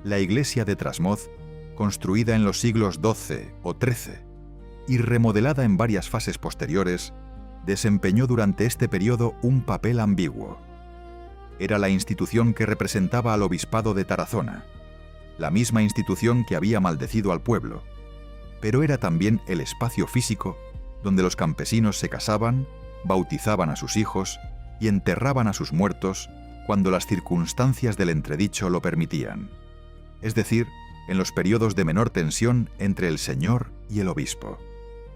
La iglesia de Trasmoz, construida en los siglos XII o XIII y remodelada en varias fases posteriores, desempeñó durante este periodo un papel ambiguo. Era la institución que representaba al obispado de Tarazona, la misma institución que había maldecido al pueblo, pero era también el espacio físico donde los campesinos se casaban, bautizaban a sus hijos y enterraban a sus muertos cuando las circunstancias del entredicho lo permitían, es decir, en los periodos de menor tensión entre el señor y el obispo.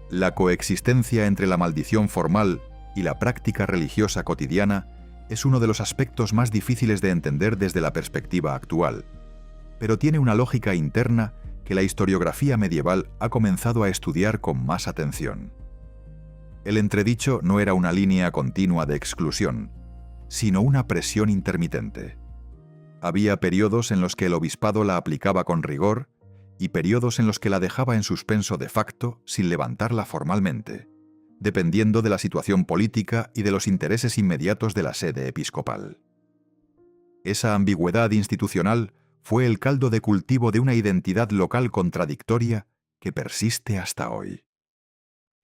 La coexistencia entre la maldición formal y la práctica religiosa cotidiana es uno de los aspectos más difíciles de entender desde la perspectiva actual, pero tiene una lógica interna que la historiografía medieval ha comenzado a estudiar con más atención. El entredicho no era una línea continua de exclusión, sino una presión intermitente. Había periodos en los que el obispado la aplicaba con rigor y periodos en los que la dejaba en suspenso de facto sin levantarla formalmente, dependiendo de la situación política y de los intereses inmediatos de la sede episcopal. Esa ambigüedad institucional fue el caldo de cultivo de una identidad local contradictoria que persiste hasta hoy.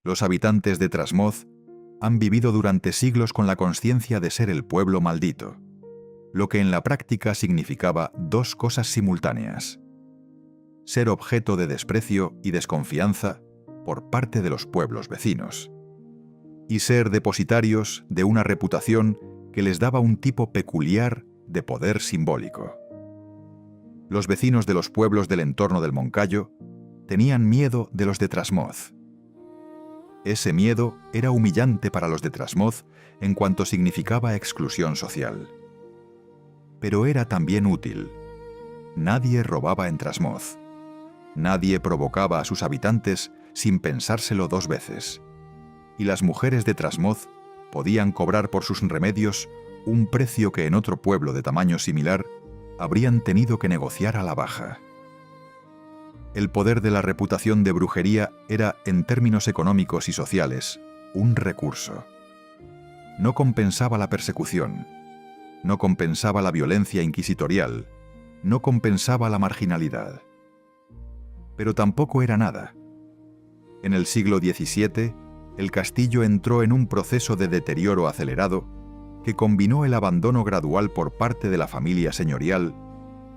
Los habitantes de Trasmoz han vivido durante siglos con la consciencia de ser el pueblo maldito, lo que en la práctica significaba 2 cosas simultáneas: ser objeto de desprecio y desconfianza por parte de los pueblos vecinos, y ser depositarios de una reputación que les daba un tipo peculiar de poder simbólico. Los vecinos de los pueblos del entorno del Moncayo tenían miedo de los de Trasmoz. Ese miedo era humillante para los de Trasmoz en cuanto significaba exclusión social. Pero era también útil. Nadie robaba en Trasmoz. Nadie provocaba a sus habitantes sin pensárselo 2 veces. Y las mujeres de Trasmoz podían cobrar por sus remedios un precio que en otro pueblo de tamaño similar habrían tenido que negociar a la baja. El poder de la reputación de brujería era, en términos económicos y sociales, un recurso. No compensaba la persecución, no compensaba la violencia inquisitorial, no compensaba la marginalidad. Pero tampoco era nada. En el siglo XVII, el castillo entró en un proceso de deterioro acelerado que combinó el abandono gradual por parte de la familia señorial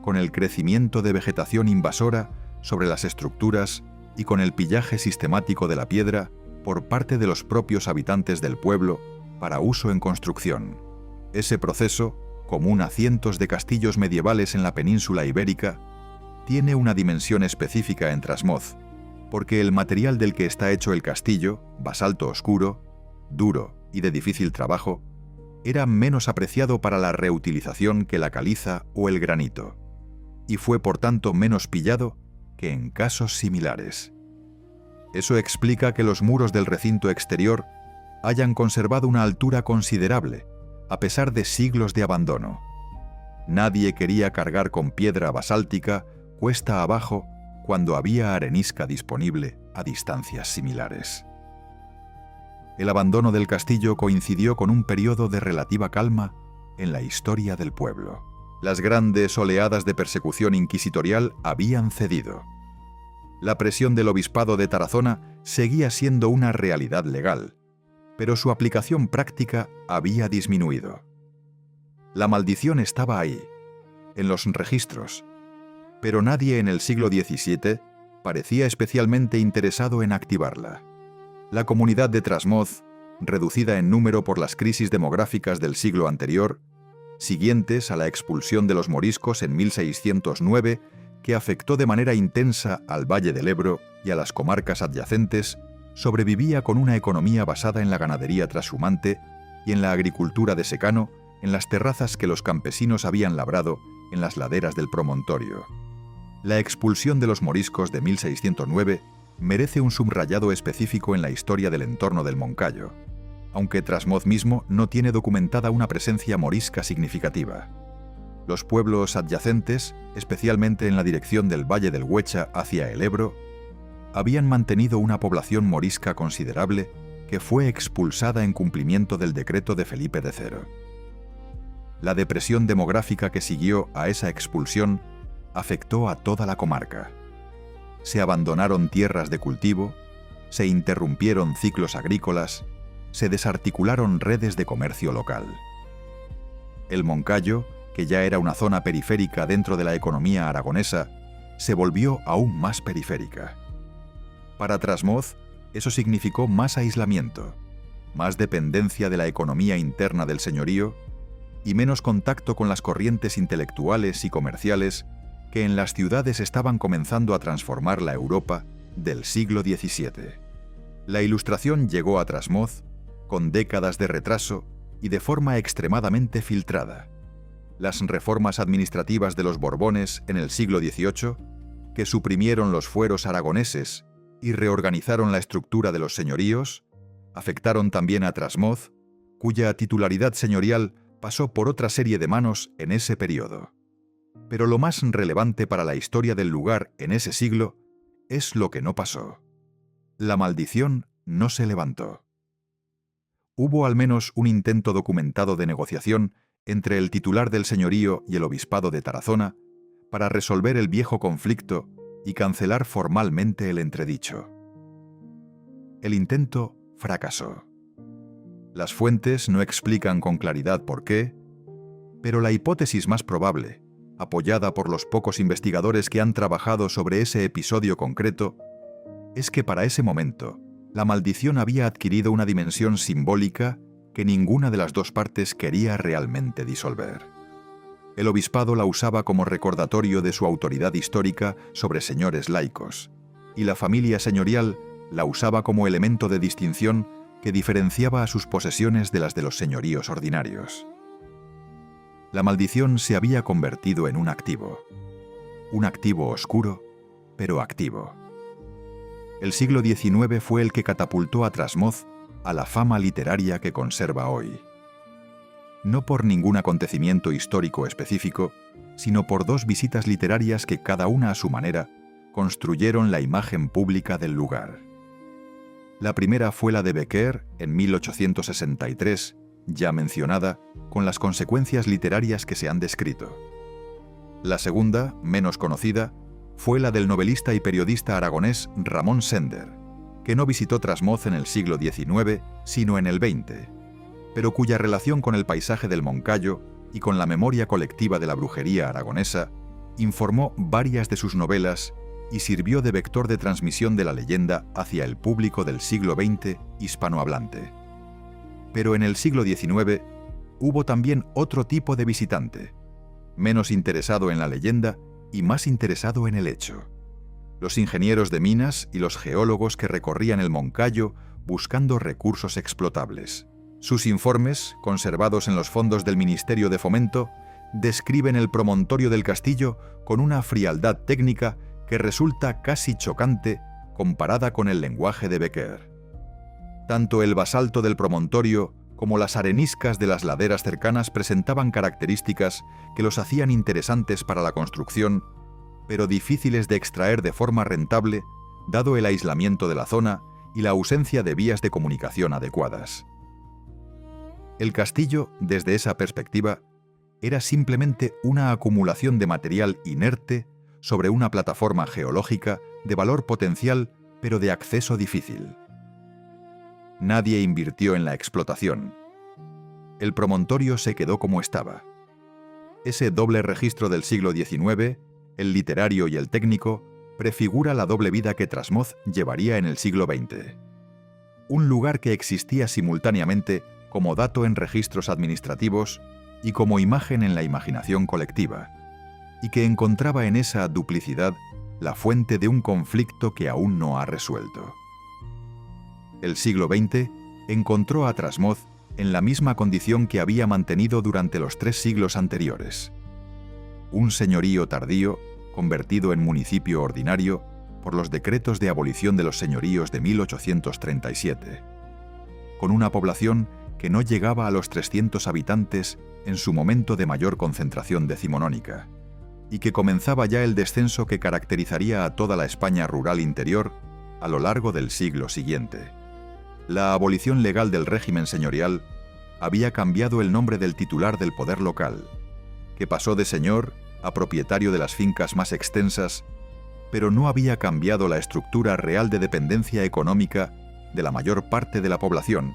con el crecimiento de vegetación invasora sobre las estructuras y con el pillaje sistemático de la piedra por parte de los propios habitantes del pueblo para uso en construcción. Ese proceso, común a cientos de castillos medievales en la península ibérica, tiene una dimensión específica en Trasmoz, porque el material del que está hecho el castillo, basalto oscuro, duro y de difícil trabajo, era menos apreciado para la reutilización que la caliza o el granito, y fue por tanto menos pillado que en casos similares. Eso explica que los muros del recinto exterior hayan conservado una altura considerable, a pesar de siglos de abandono. Nadie quería cargar con piedra basáltica cuesta abajo cuando había arenisca disponible a distancias similares. El abandono del castillo coincidió con un periodo de relativa calma en la historia del pueblo. Las grandes oleadas de persecución inquisitorial habían cedido. La presión del obispado de Tarazona seguía siendo una realidad legal, pero su aplicación práctica había disminuido. La maldición estaba ahí, en los registros, pero nadie en el siglo XVII parecía especialmente interesado en activarla. La comunidad de Trasmoz, reducida en número por las crisis demográficas del siglo anterior, siguientes a la expulsión de los moriscos en 1609, que afectó de manera intensa al Valle del Ebro y a las comarcas adyacentes, sobrevivía con una economía basada en la ganadería trashumante y en la agricultura de secano en las terrazas que los campesinos habían labrado en las laderas del promontorio. La expulsión de los moriscos de 1609 merece un subrayado específico en la historia del entorno del Moncayo, aunque Trasmoz mismo no tiene documentada una presencia morisca significativa. Los pueblos adyacentes, especialmente en la dirección del Valle del Huecha hacia el Ebro, habían mantenido una población morisca considerable que fue expulsada en cumplimiento del decreto de Felipe III. La depresión demográfica que siguió a esa expulsión afectó a toda la comarca. Se abandonaron tierras de cultivo, se interrumpieron ciclos agrícolas, se desarticularon redes de comercio local. El Moncayo, que ya era una zona periférica dentro de la economía aragonesa, se volvió aún más periférica. Para Trasmoz, eso significó más aislamiento, más dependencia de la economía interna del señorío y menos contacto con las corrientes intelectuales y comerciales que en las ciudades estaban comenzando a transformar la Europa del siglo XVII. La Ilustración llegó a Trasmoz con décadas de retraso y de forma extremadamente filtrada. Las reformas administrativas de los Borbones en el siglo XVIII, que suprimieron los fueros aragoneses y reorganizaron la estructura de los señoríos, afectaron también a Trasmoz, cuya titularidad señorial pasó por otra serie de manos en ese periodo. Pero lo más relevante para la historia del lugar en ese siglo es lo que no pasó. La maldición no se levantó. Hubo al menos un intento documentado de negociación entre el titular del señorío y el obispado de Tarazona para resolver el viejo conflicto y cancelar formalmente el entredicho. El intento fracasó. Las fuentes no explican con claridad por qué, pero la hipótesis más probable, apoyada por los pocos investigadores que han trabajado sobre ese episodio concreto, es que para ese momento la maldición había adquirido una dimensión simbólica que ninguna de las dos partes quería realmente disolver. El obispado la usaba como recordatorio de su autoridad histórica sobre señores laicos, y la familia señorial la usaba como elemento de distinción que diferenciaba a sus posesiones de las de los señoríos ordinarios. La maldición se había convertido en un activo oscuro, pero activo. El siglo XIX fue el que catapultó a Trasmoz a la fama literaria que conserva hoy. No por ningún acontecimiento histórico específico, sino por dos visitas literarias que cada una a su manera construyeron la imagen pública del lugar. La primera fue la de Becker en 1863, ya mencionada, con las consecuencias literarias que se han descrito. La segunda, menos conocida, fue la del novelista y periodista aragonés Ramón Sender, que no visitó Trasmoz en el siglo XIX, sino en el XX, pero cuya relación con el paisaje del Moncayo y con la memoria colectiva de la brujería aragonesa informó varias de sus novelas y sirvió de vector de transmisión de la leyenda hacia el público del siglo XX hispanohablante. Pero en el siglo XIX, hubo también otro tipo de visitante, menos interesado en la leyenda y más interesado en el hecho. Los ingenieros de minas y los geólogos que recorrían el Moncayo buscando recursos explotables. Sus informes, conservados en los fondos del Ministerio de Fomento, describen el promontorio del castillo con una frialdad técnica que resulta casi chocante comparada con el lenguaje de Becker. Tanto el basalto del promontorio como las areniscas de las laderas cercanas presentaban características que los hacían interesantes para la construcción, pero difíciles de extraer de forma rentable, dado el aislamiento de la zona y la ausencia de vías de comunicación adecuadas. El castillo, desde esa perspectiva, era simplemente una acumulación de material inerte sobre una plataforma geológica de valor potencial, pero de acceso difícil. Nadie invirtió en la explotación. El promontorio se quedó como estaba. Ese doble registro del siglo XIX, el literario y el técnico, prefigura la doble vida que Trasmoz llevaría en el siglo XX. Un lugar que existía simultáneamente como dato en registros administrativos y como imagen en la imaginación colectiva, y que encontraba en esa duplicidad la fuente de un conflicto que aún no ha resuelto. El siglo XX encontró a Trasmoz en la misma condición que había mantenido durante los 3 siglos anteriores. Un señorío tardío, convertido en municipio ordinario por los decretos de abolición de los señoríos de 1837, con una población que no llegaba a los 300 habitantes en su momento de mayor concentración decimonónica, y que comenzaba ya el descenso que caracterizaría a toda la España rural interior a lo largo del siglo siguiente. La abolición legal del régimen señorial había cambiado el nombre del titular del poder local, que pasó de señor a propietario de las fincas más extensas, pero no había cambiado la estructura real de dependencia económica de la mayor parte de la población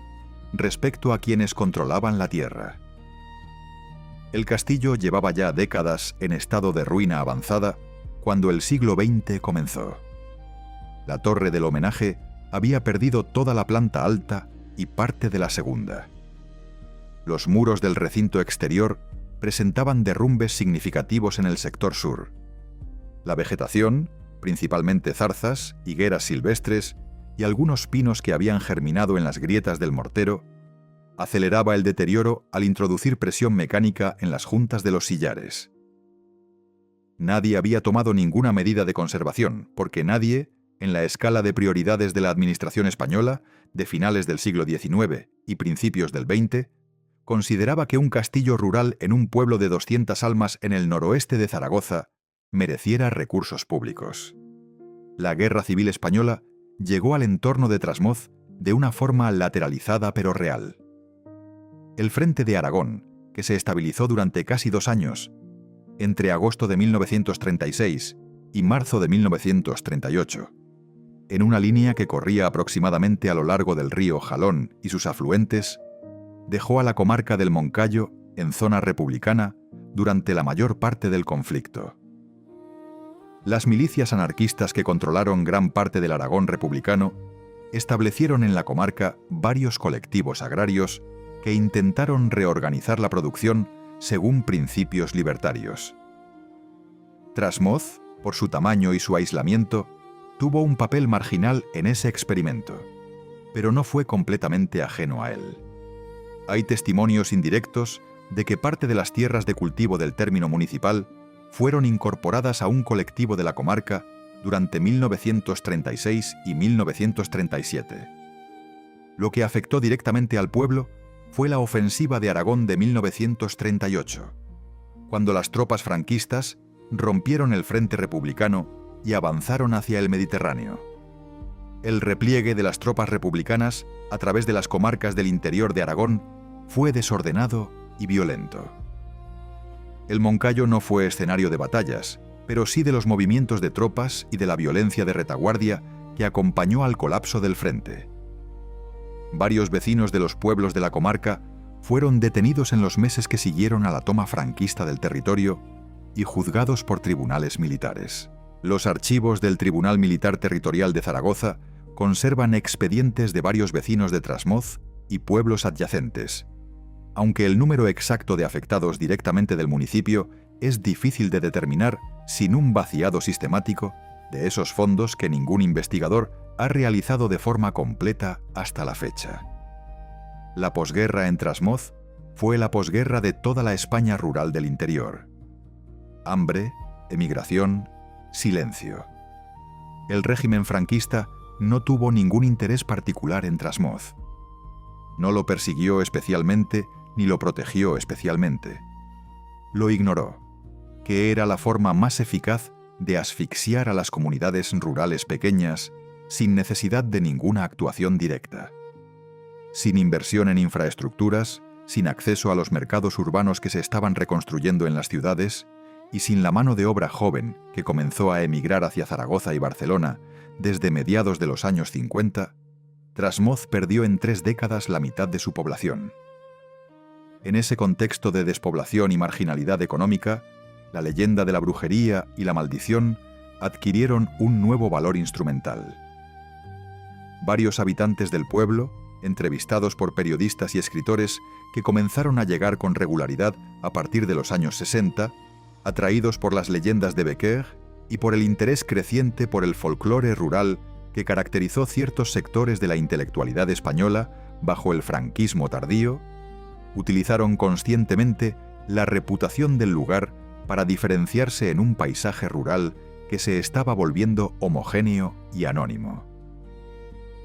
respecto a quienes controlaban la tierra. El castillo llevaba ya décadas en estado de ruina avanzada cuando el siglo XX comenzó. La torre del homenaje había perdido toda la planta alta y parte de la segunda. Los muros del recinto exterior presentaban derrumbes significativos en el sector sur. La vegetación, principalmente zarzas, higueras silvestres y algunos pinos que habían germinado en las grietas del mortero, aceleraba el deterioro al introducir presión mecánica en las juntas de los sillares. Nadie había tomado ninguna medida de conservación, porque nadie, en la escala de prioridades de la administración española de finales del siglo XIX y principios del XX, consideraba que un castillo rural en un pueblo de 200 almas en el noroeste de Zaragoza mereciera recursos públicos. La Guerra Civil Española llegó al entorno de Trasmoz de una forma lateralizada pero real. El Frente de Aragón, que se estabilizó durante casi 2 años, entre agosto de 1936 y marzo de 1938, en una línea que corría aproximadamente a lo largo del río Jalón y sus afluentes, dejó a la comarca del Moncayo en zona republicana durante la mayor parte del conflicto. Las milicias anarquistas que controlaron gran parte del Aragón republicano establecieron en la comarca varios colectivos agrarios que intentaron reorganizar la producción según principios libertarios. Trasmoz, por su tamaño y su aislamiento, tuvo un papel marginal en ese experimento, pero no fue completamente ajeno a él. Hay testimonios indirectos de que parte de las tierras de cultivo del término municipal fueron incorporadas a un colectivo de la comarca durante 1936 y 1937. Lo que afectó directamente al pueblo fue la ofensiva de Aragón de 1938, cuando las tropas franquistas rompieron el frente republicano y avanzaron hacia el Mediterráneo. El repliegue de las tropas republicanas a través de las comarcas del interior de Aragón fue desordenado y violento. El Moncayo no fue escenario de batallas, pero sí de los movimientos de tropas y de la violencia de retaguardia que acompañó al colapso del frente. Varios vecinos de los pueblos de la comarca fueron detenidos en los meses que siguieron a la toma franquista del territorio y juzgados por tribunales militares. Los archivos del Tribunal Militar Territorial de Zaragoza conservan expedientes de varios vecinos de Trasmoz y pueblos adyacentes, aunque el número exacto de afectados directamente del municipio es difícil de determinar sin un vaciado sistemático de esos fondos que ningún investigador ha realizado de forma completa hasta la fecha. La posguerra en Trasmoz fue la posguerra de toda la España rural del interior. Hambre, emigración, silencio. El régimen franquista no tuvo ningún interés particular en Trasmoz. No lo persiguió especialmente ni lo protegió especialmente. Lo ignoró, que era la forma más eficaz de asfixiar a las comunidades rurales pequeñas sin necesidad de ninguna actuación directa. Sin inversión en infraestructuras, sin acceso a los mercados urbanos que se estaban reconstruyendo en las ciudades, y sin la mano de obra joven que comenzó a emigrar hacia Zaragoza y Barcelona desde mediados de los años 50, Trasmoz perdió en 3 décadas la mitad de su población. En ese contexto de despoblación y marginalidad económica, la leyenda de la brujería y la maldición adquirieron un nuevo valor instrumental. Varios habitantes del pueblo, entrevistados por periodistas y escritores que comenzaron a llegar con regularidad a partir de los años 60, atraídos por las leyendas de Becker y por el interés creciente por el folclore rural que caracterizó ciertos sectores de la intelectualidad española bajo el franquismo tardío, utilizaron conscientemente la reputación del lugar para diferenciarse en un paisaje rural que se estaba volviendo homogéneo y anónimo.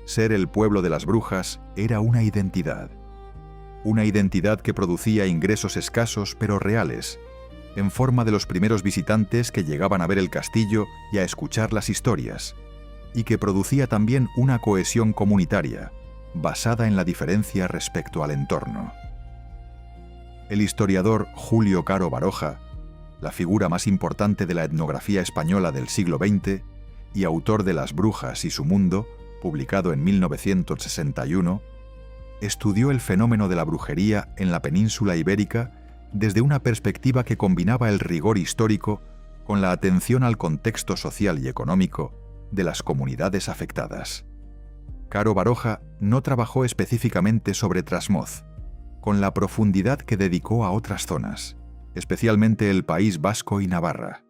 Ser el pueblo de las brujas era una identidad que producía ingresos escasos pero reales, en forma de los primeros visitantes que llegaban a ver el castillo y a escuchar las historias, y que producía también una cohesión comunitaria, basada en la diferencia respecto al entorno. El historiador Julio Caro Baroja, la figura más importante de la etnografía española del siglo XX y autor de Las brujas y su mundo, publicado en 1961, estudió el fenómeno de la brujería en la península ibérica desde una perspectiva que combinaba el rigor histórico con la atención al contexto social y económico de las comunidades afectadas. Caro Baroja no trabajó específicamente sobre Trasmoz, con la profundidad que dedicó a otras zonas, especialmente el País Vasco y Navarra,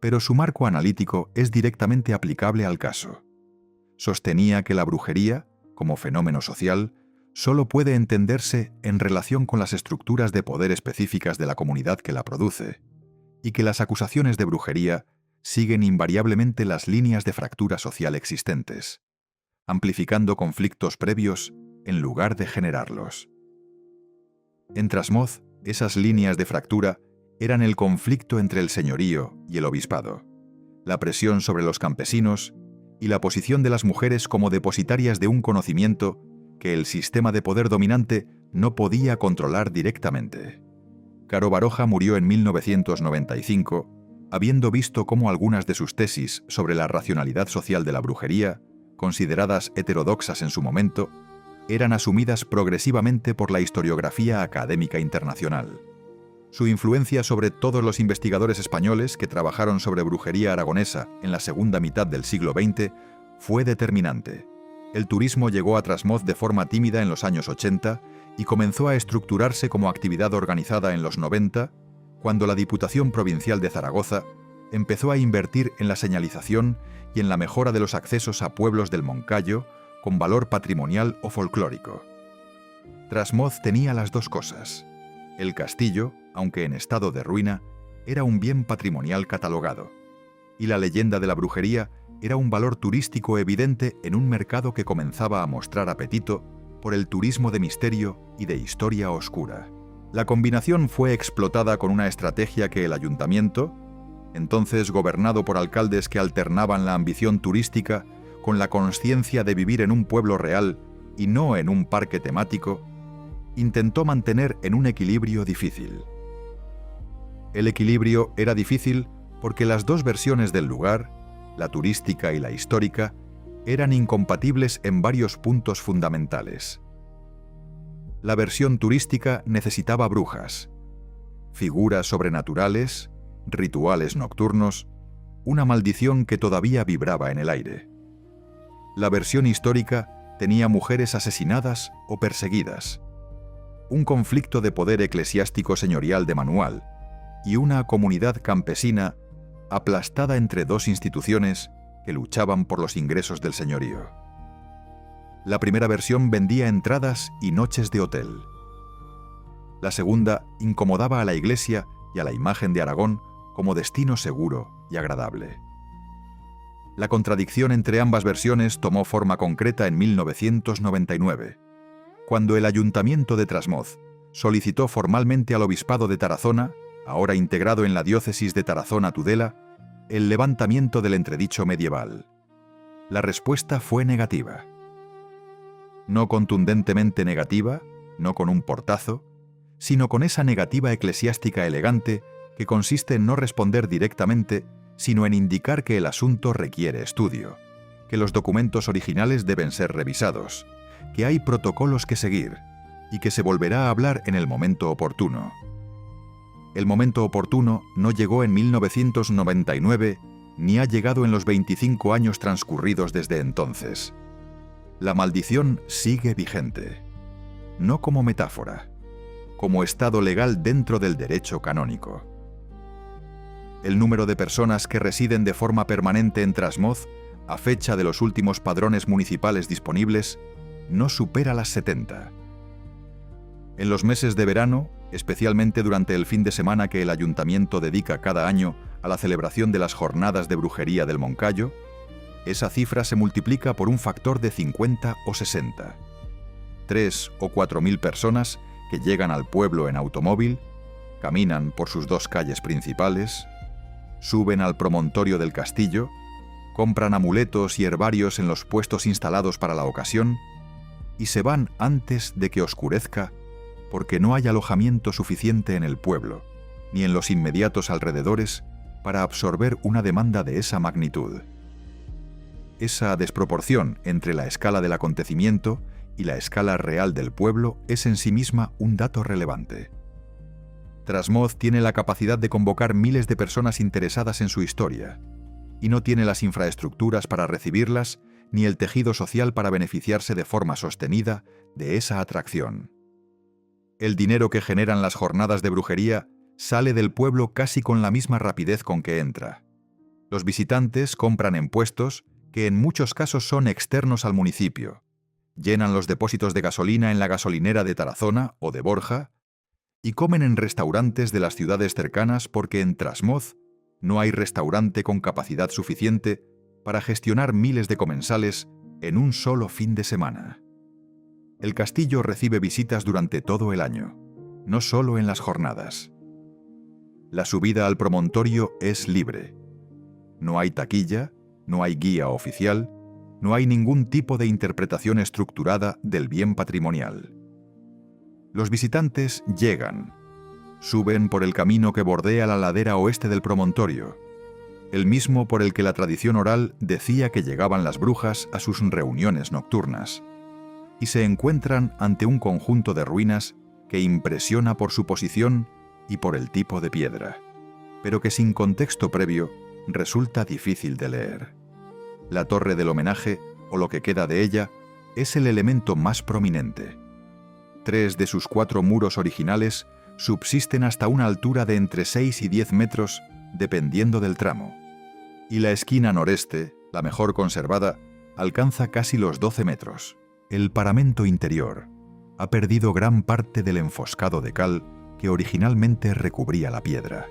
pero su marco analítico es directamente aplicable al caso. Sostenía que la brujería, como fenómeno social, solo puede entenderse en relación con las estructuras de poder específicas de la comunidad que la produce, y que las acusaciones de brujería siguen invariablemente las líneas de fractura social existentes, amplificando conflictos previos en lugar de generarlos. En Trasmoz, esas líneas de fractura eran el conflicto entre el señorío y el obispado, la presión sobre los campesinos y la posición de las mujeres como depositarias de un conocimiento que el sistema de poder dominante no podía controlar directamente. Caro Baroja murió en 1995, habiendo visto cómo algunas de sus tesis sobre la racionalidad social de la brujería, consideradas heterodoxas en su momento, eran asumidas progresivamente por la historiografía académica internacional. Su influencia sobre todos los investigadores españoles que trabajaron sobre brujería aragonesa en la segunda mitad del siglo XX fue determinante. El turismo llegó a Trasmoz de forma tímida en los años 80 y comenzó a estructurarse como actividad organizada en los 90, cuando la Diputación Provincial de Zaragoza empezó a invertir en la señalización y en la mejora de los accesos a pueblos del Moncayo con valor patrimonial o folclórico. Trasmoz tenía las dos cosas. El castillo, aunque en estado de ruina, era un bien patrimonial catalogado, y la leyenda de la brujería era un valor turístico evidente en un mercado que comenzaba a mostrar apetito por el turismo de misterio y de historia oscura. La combinación fue explotada con una estrategia que el ayuntamiento, entonces gobernado por alcaldes que alternaban la ambición turística con la consciencia de vivir en un pueblo real y no en un parque temático, intentó mantener en un equilibrio difícil. El equilibrio era difícil porque las dos versiones del lugar, la turística y la histórica, eran incompatibles en varios puntos fundamentales. La versión turística necesitaba brujas, figuras sobrenaturales, rituales nocturnos, una maldición que todavía vibraba en el aire. La versión histórica tenía mujeres asesinadas o perseguidas, un conflicto de poder eclesiástico señorial de manual y una comunidad campesina aplastada entre dos instituciones que luchaban por los ingresos del señorío. La primera versión vendía entradas y noches de hotel. La segunda incomodaba a la Iglesia y a la imagen de Aragón como destino seguro y agradable. La contradicción entre ambas versiones tomó forma concreta en 1999, cuando el Ayuntamiento de Trasmoz solicitó formalmente al Obispado de Tarazona, ahora integrado en la diócesis de Tarazona-Tudela, el levantamiento del entredicho medieval. La respuesta fue negativa. No contundentemente negativa, no con un portazo, sino con esa negativa eclesiástica elegante que consiste en no responder directamente, sino en indicar que el asunto requiere estudio, que los documentos originales deben ser revisados, que hay protocolos que seguir y que se volverá a hablar en el momento oportuno. El momento oportuno no llegó en 1999 ni ha llegado en los 25 años transcurridos desde entonces. La maldición sigue vigente, no como metáfora, como estado legal dentro del derecho canónico. El número de personas que residen de forma permanente en Trasmoz, a fecha de los últimos padrones municipales disponibles, no supera las 70. En los meses de verano, especialmente durante el fin de semana que el ayuntamiento dedica cada año a la celebración de las jornadas de brujería del Moncayo, esa cifra se multiplica por un factor de 50 o 60. 3 o 4 mil personas que llegan al pueblo en automóvil, caminan por sus dos calles principales, suben al promontorio del castillo, compran amuletos y herbarios en los puestos instalados para la ocasión y se van antes de que oscurezca porque no hay alojamiento suficiente en el pueblo ni en los inmediatos alrededores para absorber una demanda de esa magnitud. Esa desproporción entre la escala del acontecimiento y la escala real del pueblo es en sí misma un dato relevante. Trasmoz tiene la capacidad de convocar miles de personas interesadas en su historia, y no tiene las infraestructuras para recibirlas ni el tejido social para beneficiarse de forma sostenida de esa atracción. El dinero que generan las jornadas de brujería sale del pueblo casi con la misma rapidez con que entra. Los visitantes compran en puestos que en muchos casos son externos al municipio, llenan los depósitos de gasolina en la gasolinera de Tarazona o de Borja y comen en restaurantes de las ciudades cercanas porque en Trasmoz no hay restaurante con capacidad suficiente para gestionar miles de comensales en un solo fin de semana. El castillo recibe visitas durante todo el año, no solo en las jornadas. La subida al promontorio es libre. No hay taquilla, no hay guía oficial, no hay ningún tipo de interpretación estructurada del bien patrimonial. Los visitantes llegan, suben por el camino que bordea la ladera oeste del promontorio, el mismo por el que la tradición oral decía que llegaban las brujas a sus reuniones nocturnas, y se encuentran ante un conjunto de ruinas que impresiona por su posición y por el tipo de piedra, pero que sin contexto previo resulta difícil de leer. La torre del homenaje, o lo que queda de ella, es el elemento más prominente. 3 de sus 4 muros originales subsisten hasta una altura de entre 6 y 10 metros, dependiendo del tramo. Y la esquina noreste, la mejor conservada, alcanza casi los 12 metros. El paramento interior ha perdido gran parte del enfoscado de cal que originalmente recubría la piedra.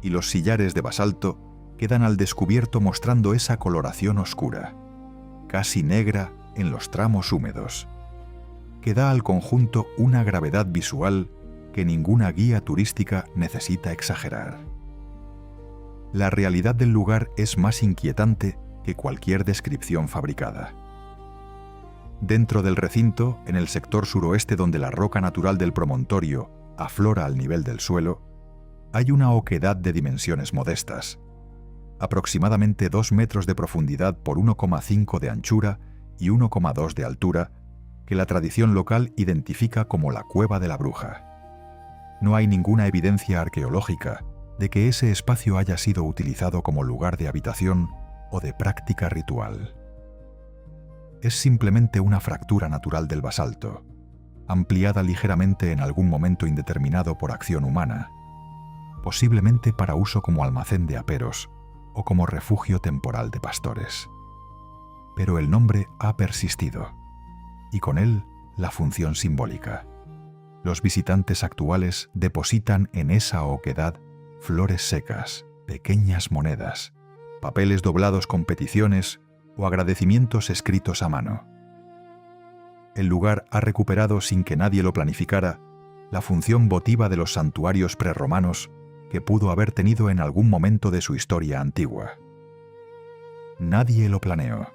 Y los sillares de basalto quedan al descubierto mostrando esa coloración oscura, casi negra en los tramos húmedos, que da al conjunto una gravedad visual que ninguna guía turística necesita exagerar. La realidad del lugar es más inquietante que cualquier descripción fabricada. Dentro del recinto, en el sector suroeste donde la roca natural del promontorio aflora al nivel del suelo, hay una oquedad de dimensiones modestas, aproximadamente 2 metros de profundidad por 1,5 de anchura y 1,2 de altura, que la tradición local identifica como la Cueva de la Bruja. No hay ninguna evidencia arqueológica de que ese espacio haya sido utilizado como lugar de habitación o de práctica ritual. Es simplemente una fractura natural del basalto, ampliada ligeramente en algún momento indeterminado por acción humana, posiblemente para uso como almacén de aperos o como refugio temporal de pastores. Pero el nombre ha persistido, y con él la función simbólica. Los visitantes actuales depositan en esa oquedad flores secas, pequeñas monedas, papeles doblados con peticiones o agradecimientos escritos a mano. El lugar ha recuperado, sin que nadie lo planificara, la función votiva de los santuarios prerromanos que pudo haber tenido en algún momento de su historia antigua. Nadie lo planeó.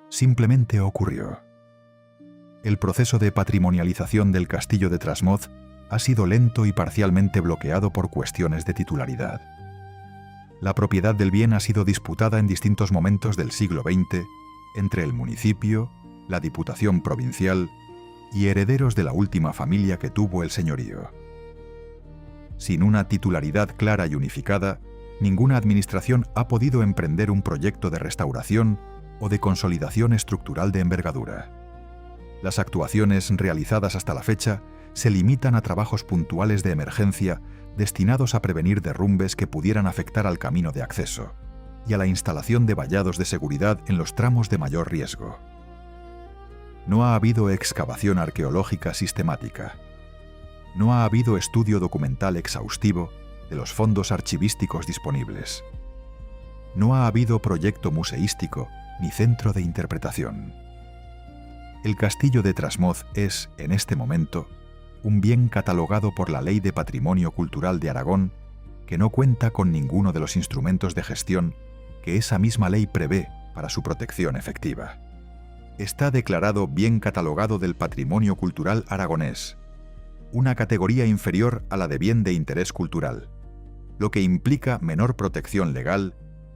Simplemente ocurrió. El proceso de patrimonialización del castillo de Trasmoz ha sido lento y parcialmente bloqueado por cuestiones de titularidad. La propiedad del bien ha sido disputada en distintos momentos del siglo XX entre el municipio, la Diputación Provincial y herederos de la última familia que tuvo el señorío. Sin una titularidad clara y unificada, ninguna administración ha podido emprender un proyecto de restauración o de consolidación estructural de envergadura. Las actuaciones realizadas hasta la fecha se limitan a trabajos puntuales de emergencia destinados a prevenir derrumbes que pudieran afectar al camino de acceso y a la instalación de vallados de seguridad en los tramos de mayor riesgo. No ha habido excavación arqueológica sistemática. No ha habido estudio documental exhaustivo de los fondos archivísticos disponibles. No ha habido proyecto museístico ni centro de interpretación. El castillo de Trasmoz es, en este momento, un bien catalogado por la Ley de Patrimonio Cultural de Aragón que no cuenta con ninguno de los instrumentos de gestión que esa misma ley prevé para su protección efectiva. Está declarado bien catalogado del patrimonio cultural aragonés, una categoría inferior a la de bien de interés cultural, lo que implica menor protección legal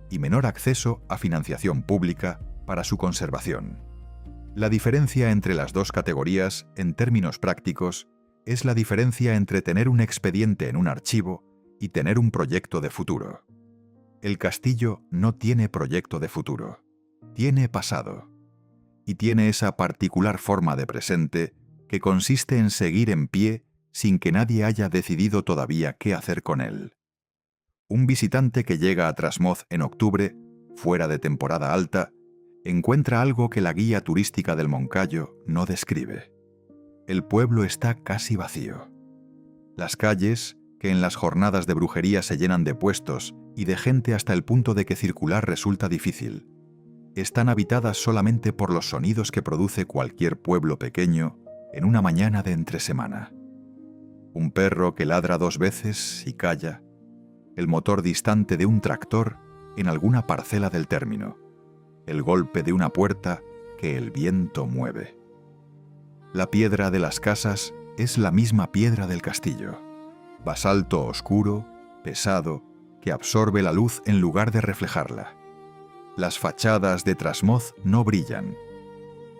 y menor acceso a financiación pública para su conservación. La diferencia entre las dos categorías, en términos prácticos, es la diferencia entre tener un expediente en un archivo y tener un proyecto de futuro. El castillo no tiene proyecto de futuro, tiene pasado. Y tiene esa particular forma de presente que consiste en seguir en pie sin que nadie haya decidido todavía qué hacer con él. Un visitante que llega a Trasmoz en octubre, fuera de temporada alta, encuentra algo que la guía turística del Moncayo no describe. El pueblo está casi vacío. Las calles, que en las jornadas de brujería se llenan de puestos y de gente hasta el punto de que circular resulta difícil, están habitadas solamente por los sonidos que produce cualquier pueblo pequeño en una mañana de entresemana. Un perro que ladra 2 veces y calla, el motor distante de un tractor en alguna parcela del término, el golpe de una puerta que el viento mueve. La piedra de las casas es la misma piedra del castillo, basalto oscuro, pesado, que absorbe la luz en lugar de reflejarla. Las fachadas de Trasmoz no brillan,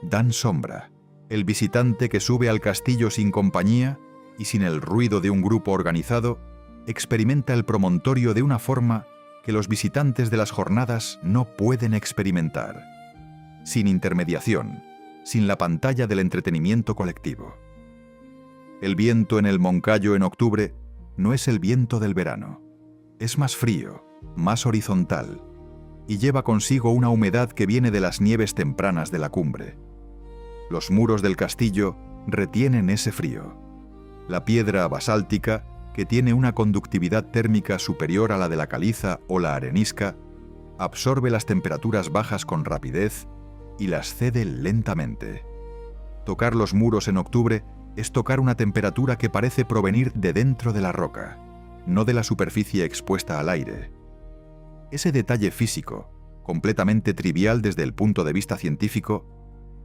dan sombra. El visitante que sube al castillo sin compañía y sin el ruido de un grupo organizado, experimenta el promontorio de una forma que los visitantes de las jornadas no pueden experimentar, sin intermediación, sin la pantalla del entretenimiento colectivo. El viento en el Moncayo en octubre no es el viento del verano, es más frío, más horizontal, y lleva consigo una humedad que viene de las nieves tempranas de la cumbre. Los muros del castillo retienen ese frío. La piedra basáltica, que tiene una conductividad térmica superior a la de la caliza o la arenisca, absorbe las temperaturas bajas con rapidez y las cede lentamente. Tocar los muros en octubre es tocar una temperatura que parece provenir de dentro de la roca, no de la superficie expuesta al aire. Ese detalle físico, completamente trivial desde el punto de vista científico,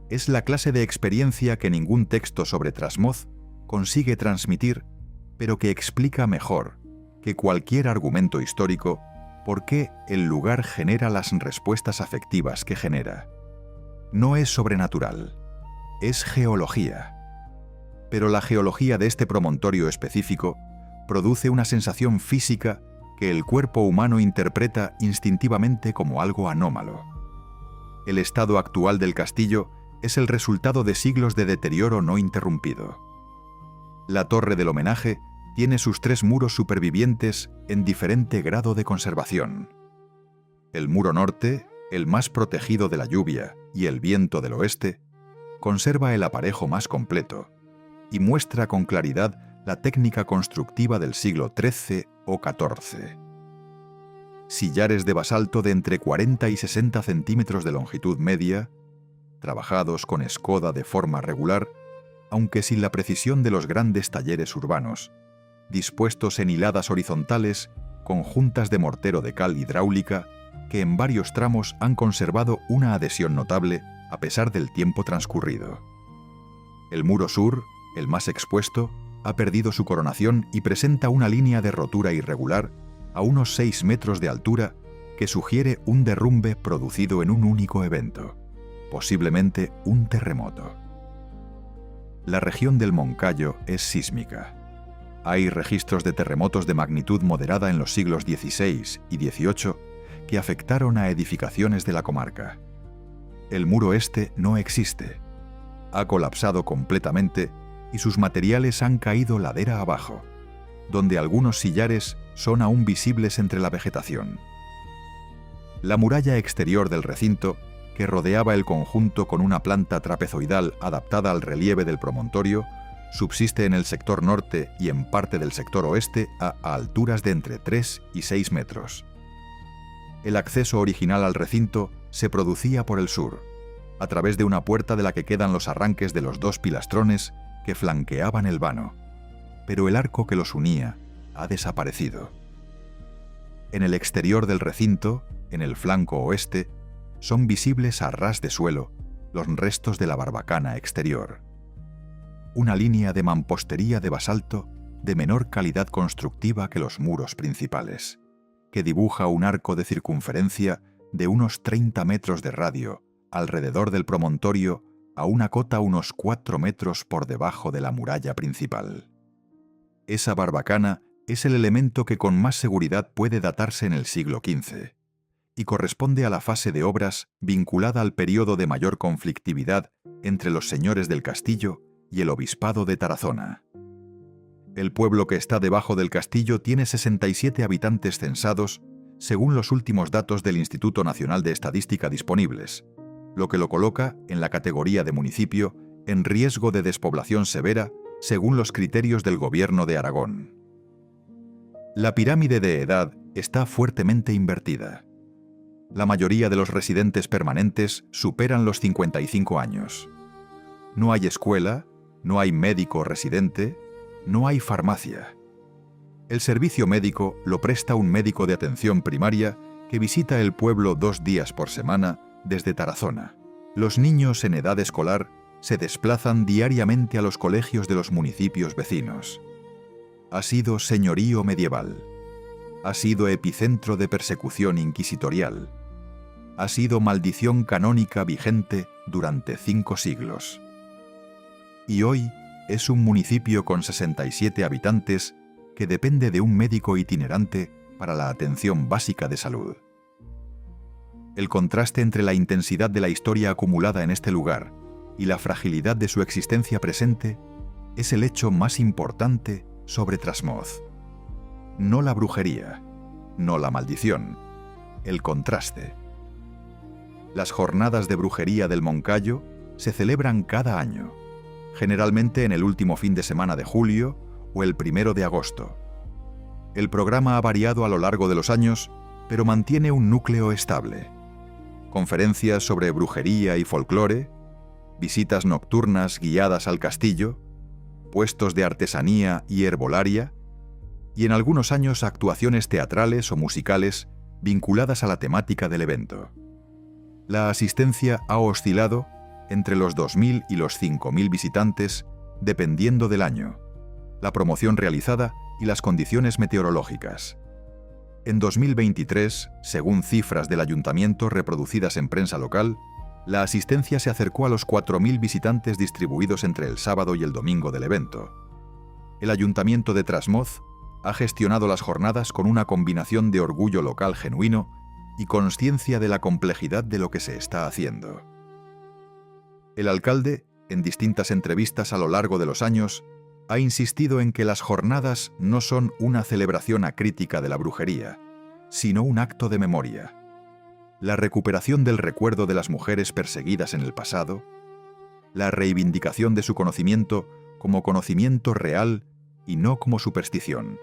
es la clase de experiencia que ningún texto sobre Trasmoz consigue transmitir, pero que explica mejor que cualquier argumento histórico por qué el lugar genera las respuestas afectivas que genera. No es sobrenatural, es geología. Pero la geología de este promontorio específico produce una sensación física que el cuerpo humano interpreta instintivamente como algo anómalo. El estado actual del castillo es el resultado de siglos de deterioro no interrumpido. La torre del homenaje tiene sus 3 muros supervivientes en diferente grado de conservación. El muro norte, el más protegido de la lluvia y el viento del oeste, conserva el aparejo más completo y muestra con claridad la técnica constructiva del siglo XIII o XIV. Sillares de basalto de entre 40 y 60 centímetros de longitud media, trabajados con escoda de forma regular, aunque sin la precisión de los grandes talleres urbanos, dispuestos en hiladas horizontales con juntas de mortero de cal hidráulica que en varios tramos han conservado una adhesión notable a pesar del tiempo transcurrido. El muro sur, el más expuesto, ha perdido su coronación y presenta una línea de rotura irregular a unos 6 metros de altura que sugiere un derrumbe producido en un único evento, posiblemente un terremoto. La región del Moncayo es sísmica. Hay registros de terremotos de magnitud moderada en los siglos XVI y XVIII que afectaron a edificaciones de la comarca. El muro este no existe. Ha colapsado completamente y sus materiales han caído ladera abajo, donde algunos sillares son aún visibles entre la vegetación. La muralla exterior del recinto, que rodeaba el conjunto con una planta trapezoidal adaptada al relieve del promontorio, subsiste en el sector norte y en parte del sector oeste a alturas de entre 3 y 6 metros. El acceso original al recinto se producía por el sur, a través de una puerta de la que quedan los arranques de los 2 pilastrones que flanqueaban el vano, pero el arco que los unía ha desaparecido. En el exterior del recinto, en el flanco oeste, son visibles a ras de suelo los restos de la barbacana exterior. Una línea de mampostería de basalto de menor calidad constructiva que los muros principales, que dibuja un arco de circunferencia de unos 30 metros de radio alrededor del promontorio a una cota unos 4 metros por debajo de la muralla principal. Esa barbacana es el elemento que con más seguridad puede datarse en el siglo XV y corresponde a la fase de obras vinculada al período de mayor conflictividad entre los señores del castillo y el obispado de Tarazona. El pueblo que está debajo del castillo tiene 67 habitantes censados según los últimos datos del Instituto Nacional de Estadística disponibles, lo que lo coloca en la categoría de municipio en riesgo de despoblación severa según los criterios del Gobierno de Aragón. La pirámide de edad está fuertemente invertida. La mayoría de los residentes permanentes superan los 55 años. No hay escuela, no hay médico residente, no hay farmacia. El servicio médico lo presta un médico de atención primaria que visita el pueblo 2 días por semana desde Tarazona. Los niños en edad escolar se desplazan diariamente a los colegios de los municipios vecinos. Ha sido señorío medieval. Ha sido epicentro de persecución inquisitorial. Ha sido maldición canónica vigente durante 5 siglos. Y hoy es un municipio con 67 habitantes que depende de un médico itinerante para la atención básica de salud. El contraste entre la intensidad de la historia acumulada en este lugar y la fragilidad de su existencia presente es el hecho más importante sobre Trasmoz. No la brujería, no la maldición, el contraste. Las jornadas de brujería del Moncayo se celebran cada año, generalmente en el último fin de semana de julio o el 1 de agosto. El programa ha variado a lo largo de los años, pero mantiene un núcleo estable. Conferencias sobre brujería y folclore, visitas nocturnas guiadas al castillo, puestos de artesanía y herbolaria, y en algunos años actuaciones teatrales o musicales vinculadas a la temática del evento. La asistencia ha oscilado entre los 2.000 y los 5.000 visitantes, dependiendo del año, la promoción realizada y las condiciones meteorológicas. En 2023, según cifras del ayuntamiento reproducidas en prensa local, la asistencia se acercó a los 4.000 visitantes distribuidos entre el sábado y el domingo del evento. El ayuntamiento de Trasmoz ha gestionado las jornadas con una combinación de orgullo local genuino y consciencia de la complejidad de lo que se está haciendo. El alcalde, en distintas entrevistas a lo largo de los años, ha insistido en que las jornadas no son una celebración acrítica de la brujería, sino un acto de memoria. La recuperación del recuerdo de las mujeres perseguidas en el pasado, la reivindicación de su conocimiento como conocimiento real y no como superstición,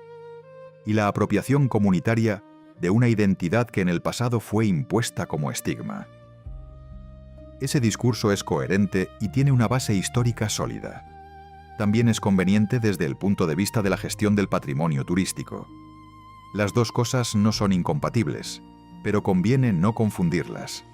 y la apropiación comunitaria de una identidad que en el pasado fue impuesta como estigma. Ese discurso es coherente y tiene una base histórica sólida. También es conveniente desde el punto de vista de la gestión del patrimonio turístico. Las dos cosas no son incompatibles, pero conviene no confundirlas.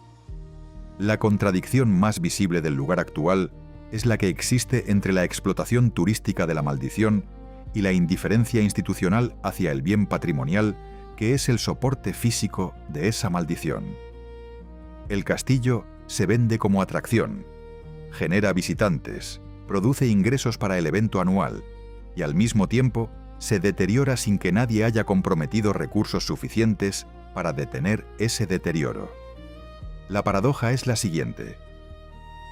La contradicción más visible del lugar actual es la que existe entre la explotación turística de la maldición y la indiferencia institucional hacia el bien patrimonial que es el soporte físico de esa maldición. El castillo se vende como atracción, genera visitantes, produce ingresos para el evento anual y al mismo tiempo se deteriora sin que nadie haya comprometido recursos suficientes para detener ese deterioro. La paradoja es la siguiente.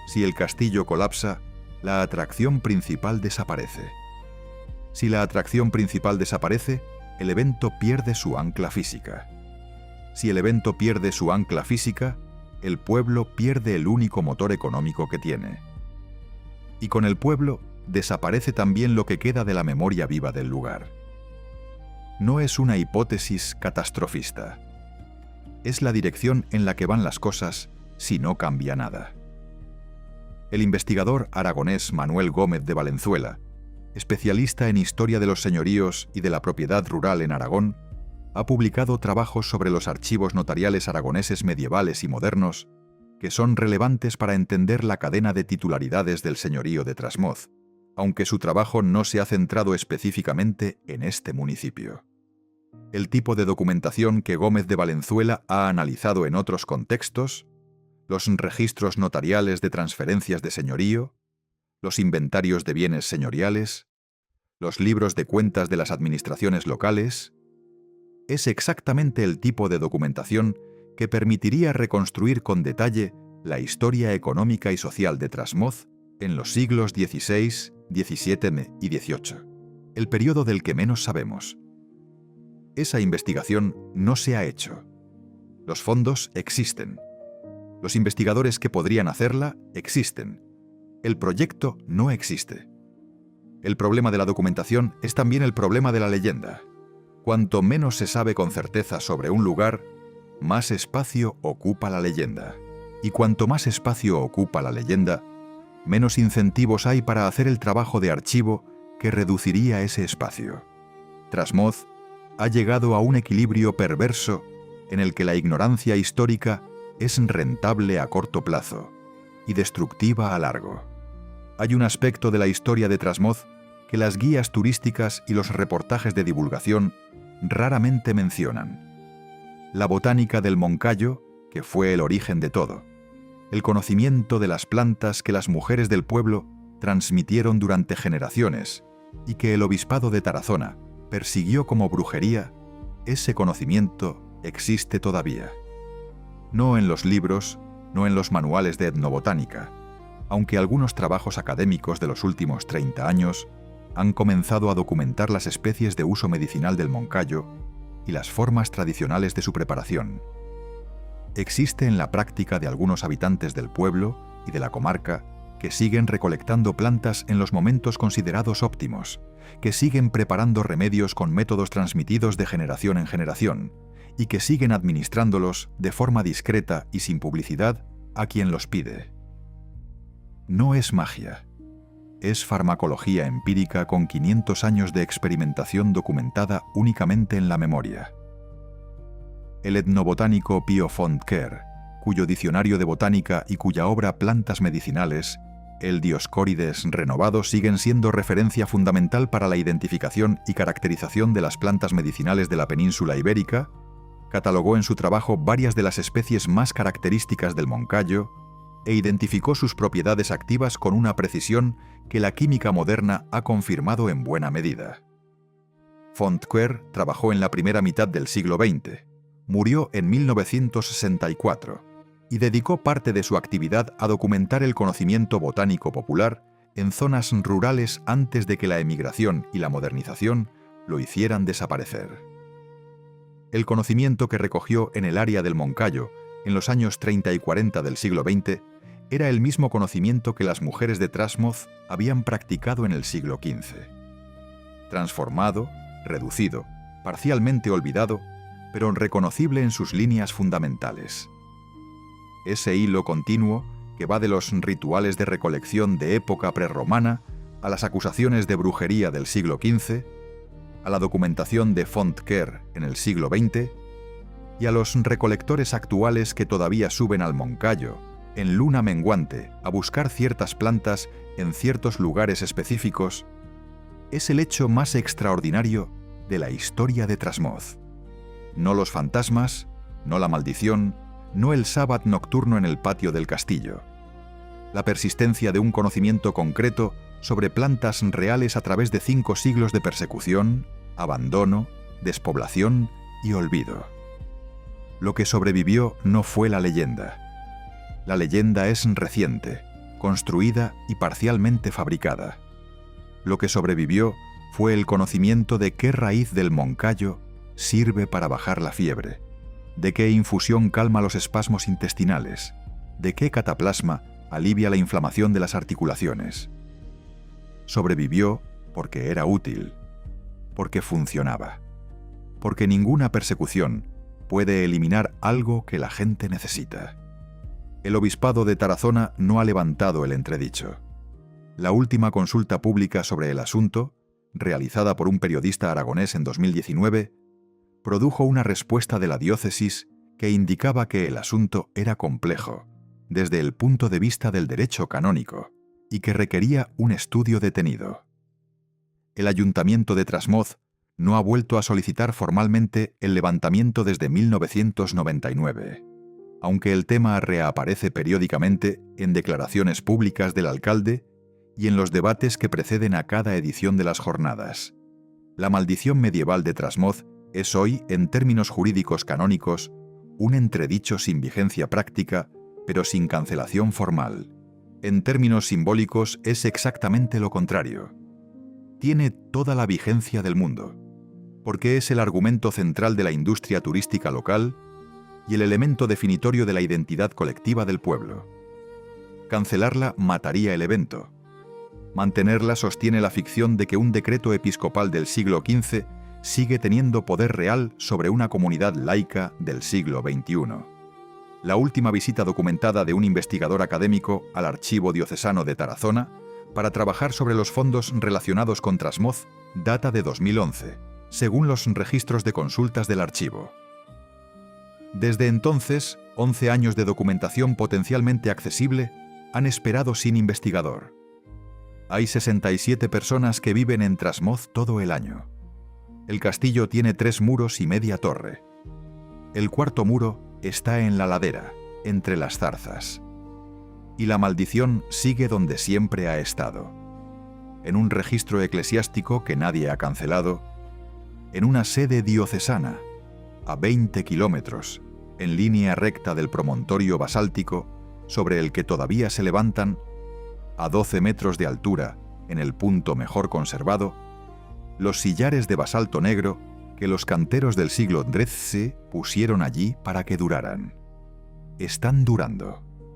Si el castillo colapsa, la atracción principal desaparece. Si la atracción principal desaparece, el evento pierde su ancla física. Si el evento pierde su ancla física, el pueblo pierde el único motor económico que tiene. Y con el pueblo desaparece también lo que queda de la memoria viva del lugar. No es una hipótesis catastrofista. Es la dirección en la que van las cosas si no cambia nada. El investigador aragonés Manuel Gómez de Valenzuela, especialista en historia de los señoríos y de la propiedad rural en Aragón, ha publicado trabajos sobre los archivos notariales aragoneses medievales y modernos que son relevantes para entender la cadena de titularidades del señorío de Trasmoz, aunque su trabajo no se ha centrado específicamente en este municipio. El tipo de documentación que Gómez de Valenzuela ha analizado en otros contextos, los registros notariales de transferencias de señorío, los inventarios de bienes señoriales, los libros de cuentas de las administraciones locales, es exactamente el tipo de documentación que permitiría reconstruir con detalle la historia económica y social de Trasmoz en los siglos XVI, XVII y XVIII, el periodo del que menos sabemos. Esa investigación no se ha hecho. Los fondos existen. Los investigadores que podrían hacerla existen. El proyecto no existe. El problema de la documentación es también el problema de la leyenda. Cuanto menos se sabe con certeza sobre un lugar, más espacio ocupa la leyenda. Y cuanto más espacio ocupa la leyenda, menos incentivos hay para hacer el trabajo de archivo que reduciría ese espacio. Trasmoz ha llegado a un equilibrio perverso en el que la ignorancia histórica es rentable a corto plazo y destructiva a largo. Hay un aspecto de la historia de Trasmoz que las guías turísticas y los reportajes de divulgación raramente mencionan. La botánica del Moncayo, que fue el origen de todo. El conocimiento de las plantas que las mujeres del pueblo transmitieron durante generaciones y que el obispado de Tarazona persiguió como brujería, ese conocimiento existe todavía. No en los libros, no en los manuales de etnobotánica, aunque algunos trabajos académicos de los últimos 30 años han comenzado a documentar las especies de uso medicinal del Moncayo y las formas tradicionales de su preparación. Existe en la práctica de algunos habitantes del pueblo y de la comarca que siguen recolectando plantas en los momentos considerados óptimos, que siguen preparando remedios con métodos transmitidos de generación en generación y que siguen administrándolos de forma discreta y sin publicidad a quien los pide. No es magia. Es farmacología empírica con 500 años de experimentación documentada únicamente en la memoria. El etnobotánico Pío Fontquer, cuyo diccionario de botánica y cuya obra Plantas medicinales, el Dioscórides renovado, siguen siendo referencia fundamental para la identificación y caracterización de las plantas medicinales de la península ibérica, catalogó en su trabajo varias de las especies más características del Moncayo e identificó sus propiedades activas con una precisión que la química moderna ha confirmado en buena medida. Fontquer trabajó en la primera mitad del siglo XX, murió en 1964 y dedicó parte de su actividad a documentar el conocimiento botánico popular en zonas rurales antes de que la emigración y la modernización lo hicieran desaparecer. El conocimiento que recogió en el área del Moncayo en los años 30 y 40 del siglo XX era el mismo conocimiento que las mujeres de Trasmoz habían practicado en el siglo XV. Transformado, reducido, parcialmente olvidado, pero reconocible en sus líneas fundamentales. Ese hilo continuo que va de los rituales de recolección de época prerromana a las acusaciones de brujería del siglo XV, a la documentación de Fontquer en el siglo XX y a los recolectores actuales que todavía suben al Moncayo, en luna menguante, a buscar ciertas plantas en ciertos lugares específicos, es el hecho más extraordinario de la historia de Trasmoz. No los fantasmas, no la maldición, no el sábado nocturno en el patio del castillo. La persistencia de un conocimiento concreto sobre plantas reales a través de 5 siglos de persecución, abandono, despoblación y olvido. Lo que sobrevivió no fue la leyenda. La leyenda es reciente, construida y parcialmente fabricada. Lo que sobrevivió fue el conocimiento de qué raíz del Moncayo sirve para bajar la fiebre, de qué infusión calma los espasmos intestinales, de qué cataplasma alivia la inflamación de las articulaciones. Sobrevivió porque era útil, porque funcionaba, porque ninguna persecución puede eliminar algo que la gente necesita. El obispado de Tarazona no ha levantado el entredicho. La última consulta pública sobre el asunto, realizada por un periodista aragonés en 2019, produjo una respuesta de la diócesis que indicaba que el asunto era complejo, desde el punto de vista del derecho canónico, y que requería un estudio detenido. El Ayuntamiento de Trasmoz no ha vuelto a solicitar formalmente el levantamiento desde 1999, aunque el tema reaparece periódicamente en declaraciones públicas del alcalde y en los debates que preceden a cada edición de las jornadas. La maldición medieval de Trasmoz es hoy, en términos jurídicos canónicos, un entredicho sin vigencia práctica, pero sin cancelación formal. En términos simbólicos es exactamente lo contrario. Tiene toda la vigencia del mundo, porque es el argumento central de la industria turística local y el elemento definitorio de la identidad colectiva del pueblo. Cancelarla mataría el evento. Mantenerla sostiene la ficción de que un decreto episcopal del siglo XV sigue teniendo poder real sobre una comunidad laica del siglo XXI. La última visita documentada de un investigador académico al Archivo Diocesano de Tarazona para trabajar sobre los fondos relacionados con Trasmoz data de 2011, según los registros de consultas del archivo. Desde entonces, 11 años de documentación potencialmente accesible han esperado sin investigador. Hay 67 personas que viven en Trasmoz todo el año. El castillo tiene 3 muros y media torre. El cuarto muro está en la ladera, entre las zarzas. Y la maldición sigue donde siempre ha estado. En un registro eclesiástico que nadie ha cancelado, en una sede diocesana, a 20 kilómetros, en línea recta del promontorio basáltico, sobre el que todavía se levantan, a 12 metros de altura, en el punto mejor conservado, los sillares de basalto negro que los canteros del siglo XIII pusieron allí para que duraran. Están durando.